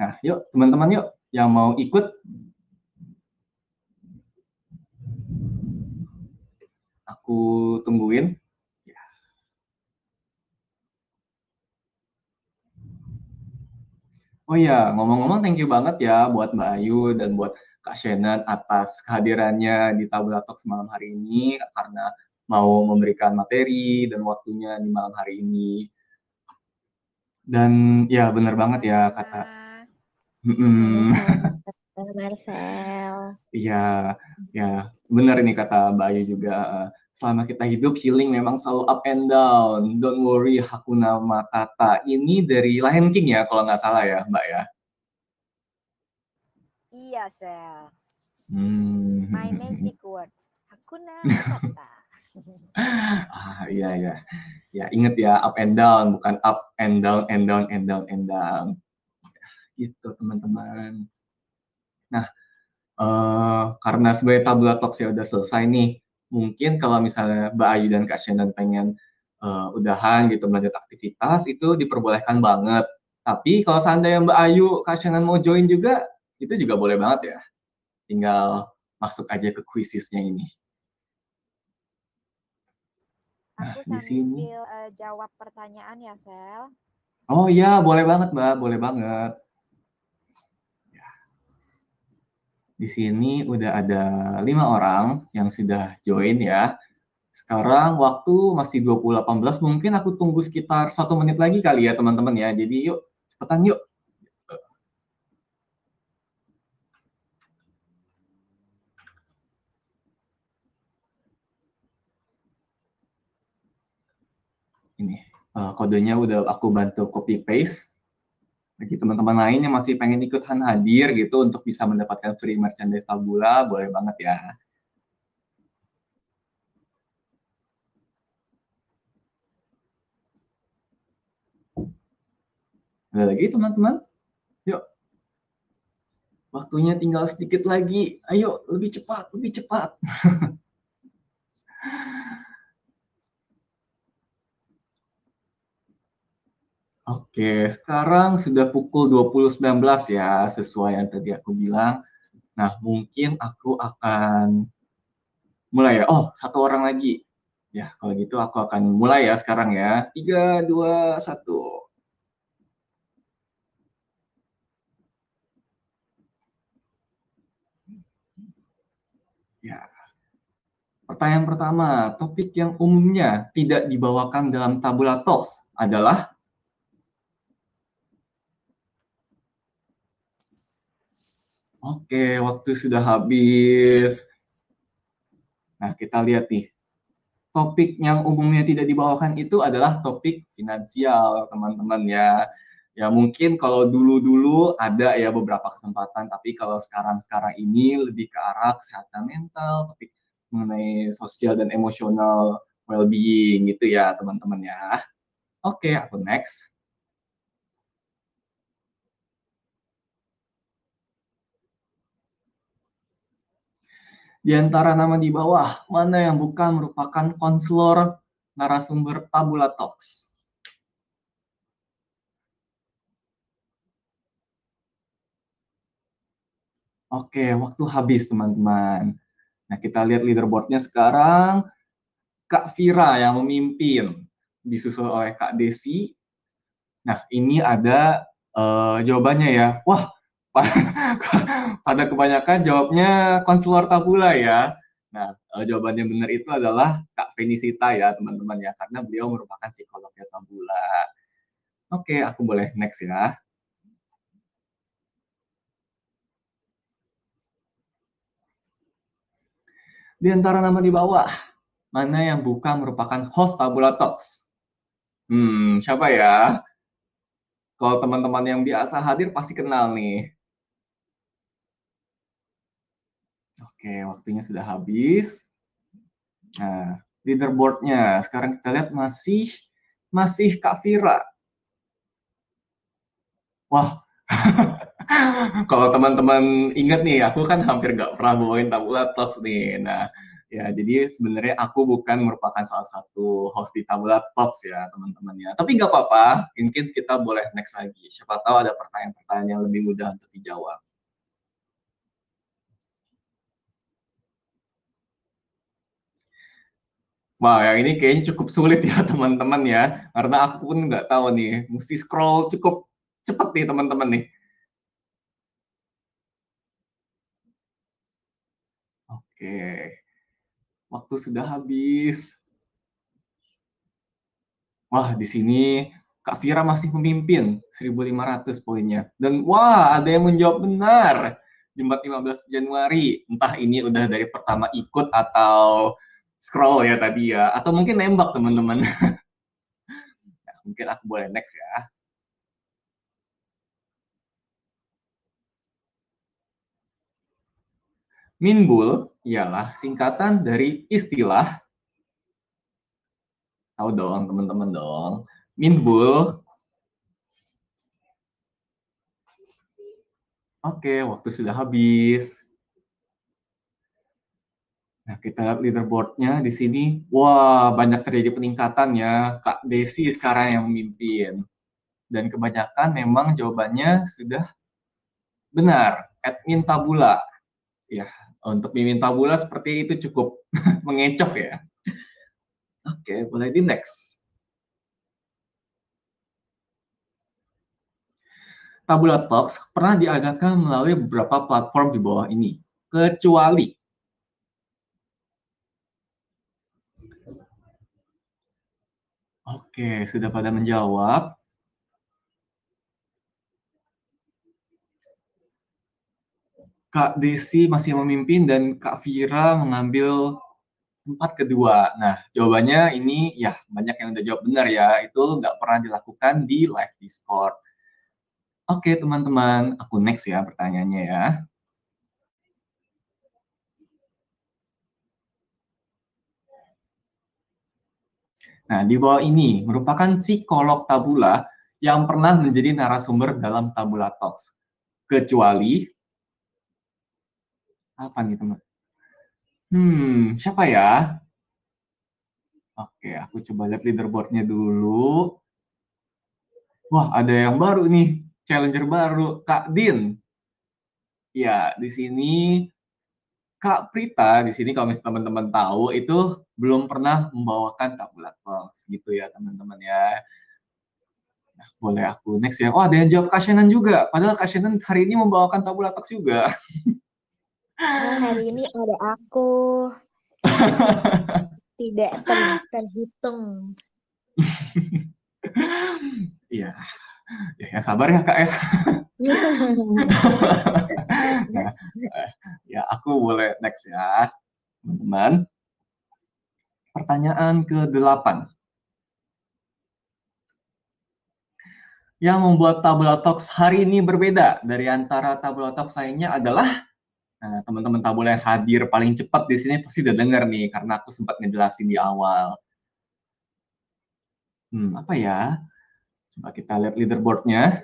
Nah, yuk teman-teman yuk yang mau ikut. Aku tungguin. Oh iya, ngomong-ngomong thank you banget ya buat Mbak Ayu dan buat Kak Shannon atas kehadirannya di Tabula Talks malam hari ini karena mau memberikan materi dan waktunya di malam hari ini. Dan ya benar banget ya kata. Sama-sama, Marcel. Iya, ya benar ini kata Mbak Ayu juga. Selama kita hidup, healing memang selalu up and down. Don't worry, Hakuna Matata. Ini dari Lion King ya, kalau nggak salah ya, Mbak ya. Iya, Sel. Hmm. My magic words. Hakuna Matata. Iya ya. Ya, inget ya, up and down, bukan up and down and down and down and down. Gitu, teman-teman. Nah, karena sebagai Tabula Talks ya udah selesai nih, mungkin kalau misalnya Mbak Ayu dan Kak Shannon pengen udahan gitu melanjut aktivitas, itu diperbolehkan banget. Tapi kalau seandainya Mbak Ayu, Kak Shannon mau join juga, itu juga boleh banget ya. Tinggal masuk aja ke quizisnya ini. Nah, Aku di sini. sambil jawab pertanyaan ya, Sel. Oh iya, boleh banget Mbak, boleh banget. Di sini udah ada 5 orang yang sudah join ya. Sekarang waktu masih 20.18, mungkin aku tunggu sekitar 1 menit lagi kali ya teman-teman ya. Jadi yuk, cepetan yuk. Ini kodenya udah aku bantu copy paste. Bagi teman-teman lain yang masih pengen ikutan hadir gitu untuk bisa mendapatkan free merchandise Tabula, boleh banget ya. Ada lagi teman-teman? Yuk. Waktunya tinggal sedikit lagi. Ayo, lebih cepat, lebih cepat. Oke, sekarang sudah pukul 20.19 ya, sesuai yang tadi aku bilang. Nah, mungkin aku akan mulai ya. Oh, 1 orang lagi. Ya, kalau gitu aku akan mulai ya sekarang ya. 3, 2, 1. Ya. Pertanyaan pertama, topik yang umumnya tidak dibawakan dalam Tabula Talks adalah. Oke, waktu sudah habis. Nah, kita lihat nih. Topik yang umumnya tidak dibawakan itu adalah topik finansial, teman-teman ya. Ya mungkin kalau dulu-dulu ada ya beberapa kesempatan, tapi kalau sekarang-sekarang ini lebih ke arah kesehatan mental, topik mengenai sosial dan emosional well-being gitu ya, teman-teman ya. Oke, aku next. Di antara nama di bawah, mana yang bukan merupakan konselor narasumber Tabula Talks? Oke, waktu habis teman-teman. Nah, kita lihat leaderboardnya sekarang. Kak Vira yang memimpin, disusul oleh Kak Desi. Nah, ini ada jawabannya ya. Wah, pada kebanyakan jawabnya konselor Tabula ya. Nah, jawaban yang benar itu adalah Kak Fenisita ya, teman-teman ya, karena beliau merupakan psikolognya Tabula. Oke, aku boleh next ya. Di antara nama di bawah, mana yang bukan merupakan host Tabula Talks? Siapa ya? Kalau teman-teman yang biasa hadir pasti kenal nih. Oke, waktunya sudah habis. Nah, leaderboard-nya sekarang kita lihat masih masih Kak Vira. Wah, kalau teman-teman ingat nih, aku kan hampir nggak pernah bawain Tabula Talks nih. Nah, ya jadi sebenarnya aku bukan merupakan salah satu host di Tabula Talks ya teman-teman ya. Tapi nggak apa-apa, mungkin kita boleh next lagi. Siapa tahu ada pertanyaan-pertanyaan yang lebih mudah untuk dijawab. Wah, yang ini kayaknya cukup sulit ya teman-teman ya, karena aku pun nggak tahu nih, mesti scroll cukup cepat nih teman-teman nih. Oke, waktu sudah habis. Wah, di sini Kak Vira masih memimpin 1.500 poinnya. Dan wah, ada yang menjawab benar. Jumat 15 Januari. Entah ini udah dari pertama ikut atau scroll ya tadi ya. Atau mungkin nembak teman-teman. Nah, mungkin aku boleh next ya. Minbul ialah singkatan dari istilah. Tahu dong teman-teman dong. Minbul. Oke, waktu sudah habis. Nah, kita lihat leaderboard-nya di sini. Wah, banyak terjadi peningkatan ya. Kak Desi sekarang yang memimpin. Dan kebanyakan memang jawabannya sudah benar. Admin Tabula. Ya, untuk mimin Tabula seperti itu cukup mengecoh ya. Oke, boleh di next. Tabula Talks pernah diadakan melalui beberapa platform di bawah ini. Kecuali. Oke, sudah pada menjawab. Kak Desi masih memimpin dan Kak Vira mengambil tempat kedua. Nah, jawabannya ini ya banyak yang udah jawab benar ya. Itu nggak pernah dilakukan di live Discord. Oke, teman-teman. Aku next ya pertanyaannya ya. Nah, di bawah ini merupakan psikolog Tabula yang pernah menjadi narasumber dalam Tabula Talks. Kecuali, apa nih teman? Siapa ya? Oke, aku coba lihat leaderboard-nya dulu. Wah, ada yang baru nih, challenger baru, Kak Din. Ya, di sini Kak Prita di sini kalau misalnya teman-teman tahu itu belum pernah membawakan Tabula Talks gitu ya teman-teman ya. Nah, boleh aku next ya. Oh, ada yang jawab Kak Shannon juga. Padahal Kak Shannon hari ini membawakan Tabula Talks juga. Oh, hari ini ada aku. Tidak terhitung. Iya, ya, yang sabar ya Kak ya. Nah, ya aku boleh next ya, teman-teman. Pertanyaan ke-8. Yang membuat Tabula Talks hari ini berbeda dari antara Tabula Talks lainnya adalah, nah, teman-teman Tabula yang hadir paling cepat di sini pasti udah dengar nih, karena aku sempat ngejelasin di awal. Apa ya? Coba kita lihat leaderboard-nya.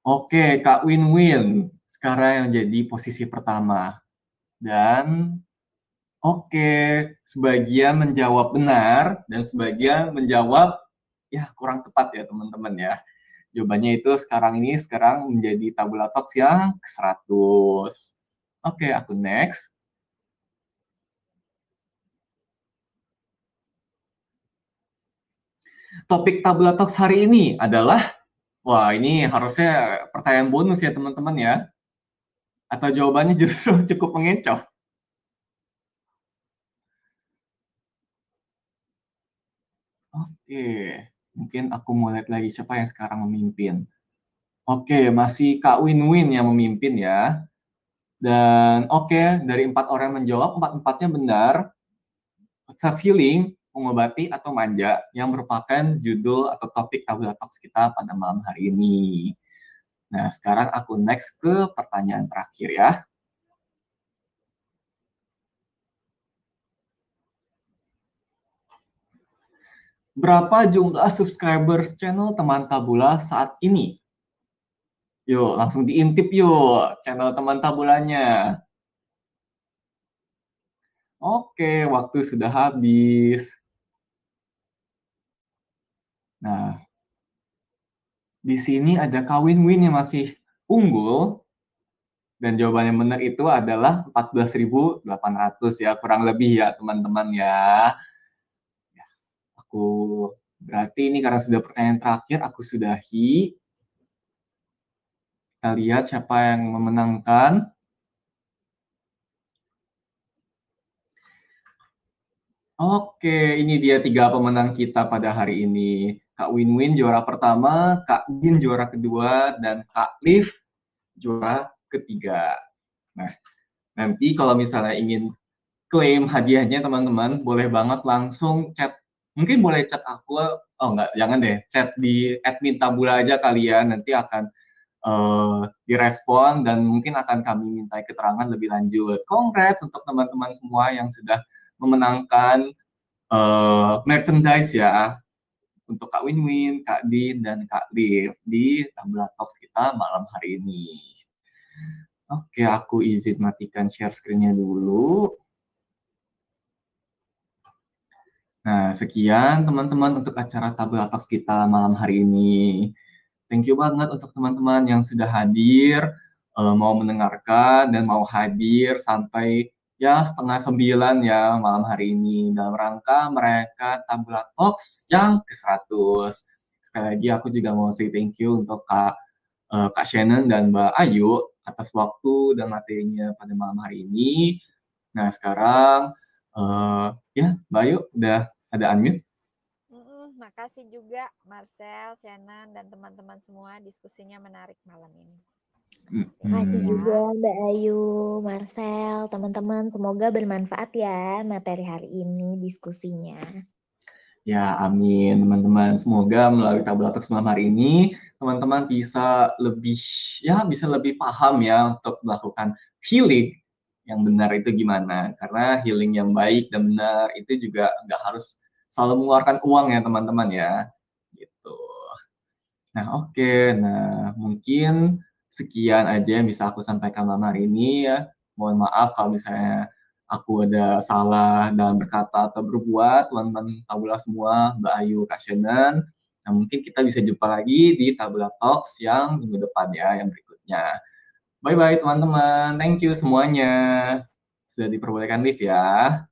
Oke, Kak Win-Win sekarang yang jadi posisi pertama. Dan oke, sebagian menjawab benar dan sebagian menjawab ya kurang tepat ya teman-teman ya. Jawabannya itu sekarang menjadi Tabula Talks yang ke-100. Oke, aku next. Topik Tabula Talks hari ini adalah, wah ini harusnya pertanyaan bonus ya teman-teman ya. Atau jawabannya justru cukup mengecoh. Oke, mungkin aku mau lihat lagi siapa yang sekarang memimpin. Oke, masih Kak Win-Win yang memimpin ya. Dan oke, dari 4 orang yang menjawab, 4-empatnya benar. Self healing, mengobati atau manja, yang merupakan judul atau topik Tabula Talks kita pada malam hari ini. Nah, sekarang aku next ke pertanyaan terakhir ya. Berapa jumlah subscribers channel Teman Tabula saat ini? Yuk, langsung diintip yuk channel Teman Tabulanya. Oke, waktu sudah habis. Nah, di sini ada Kak Win-Win yang masih unggul. Dan jawaban yang benar itu adalah 14.800 ya, kurang lebih ya teman-teman ya. Aku berarti ini karena sudah pertanyaan terakhir, aku sudahi. Kita lihat siapa yang memenangkan. Oke, ini dia 3 pemenang kita pada hari ini. Kak Win-Win juara pertama, Kak Din juara kedua, dan Kak Liv juara ketiga. Nah, nanti kalau misalnya ingin klaim hadiahnya teman-teman, boleh banget langsung chat. Mungkin boleh chat aku, oh enggak, jangan deh, chat di admin Tabula aja kalian, nanti akan direspon dan mungkin akan kami minta keterangan lebih lanjut. Congrats untuk teman-teman semua yang sudah memenangkan merchandise ya, untuk Kak Win-Win, Kak Din, dan Kak Liv di Tabula Talks kita malam hari ini. Oke, aku izin matikan share screen-nya dulu. Nah, sekian teman-teman untuk acara Tabula Talks kita malam hari ini. Thank you banget untuk teman-teman yang sudah hadir, mau mendengarkan dan mau hadir sampai ya 8:30 ya malam hari ini dalam rangka merayakan Tabula Talks yang ke-100. Sekali lagi aku juga mau say thank you untuk Kak Shannon dan Mbak Ayu atas waktu dan materinya pada malam hari ini. Nah, sekarang ya Mbak Ayu udah ada unmute? Makasih juga Marcel, Shannon, dan teman-teman semua. Diskusinya menarik malam ini. Makasih juga Mbak Ayu, Marcel, teman-teman. Semoga bermanfaat ya materi hari ini diskusinya. Ya, amin teman-teman. Semoga melalui Tabula Talks malam hari ini, teman-teman bisa lebih paham ya untuk melakukan healing yang benar itu gimana. Karena healing yang baik dan benar itu juga nggak harus selalu mengeluarkan uang ya teman-teman ya. Gitu. Nah, oke. Nah, mungkin sekian aja yang bisa aku sampaikan malam hari ini ya. Mohon maaf kalau misalnya aku ada salah dalam berkata atau berbuat, teman-teman Tabula semua, Mbak Ayu, Kak Shannon. Nah, mungkin kita bisa jumpa lagi di Tabula Talks yang minggu depan ya, yang berikutnya. Bye-bye teman-teman. Thank you semuanya. Sudah diperbolehkan live ya.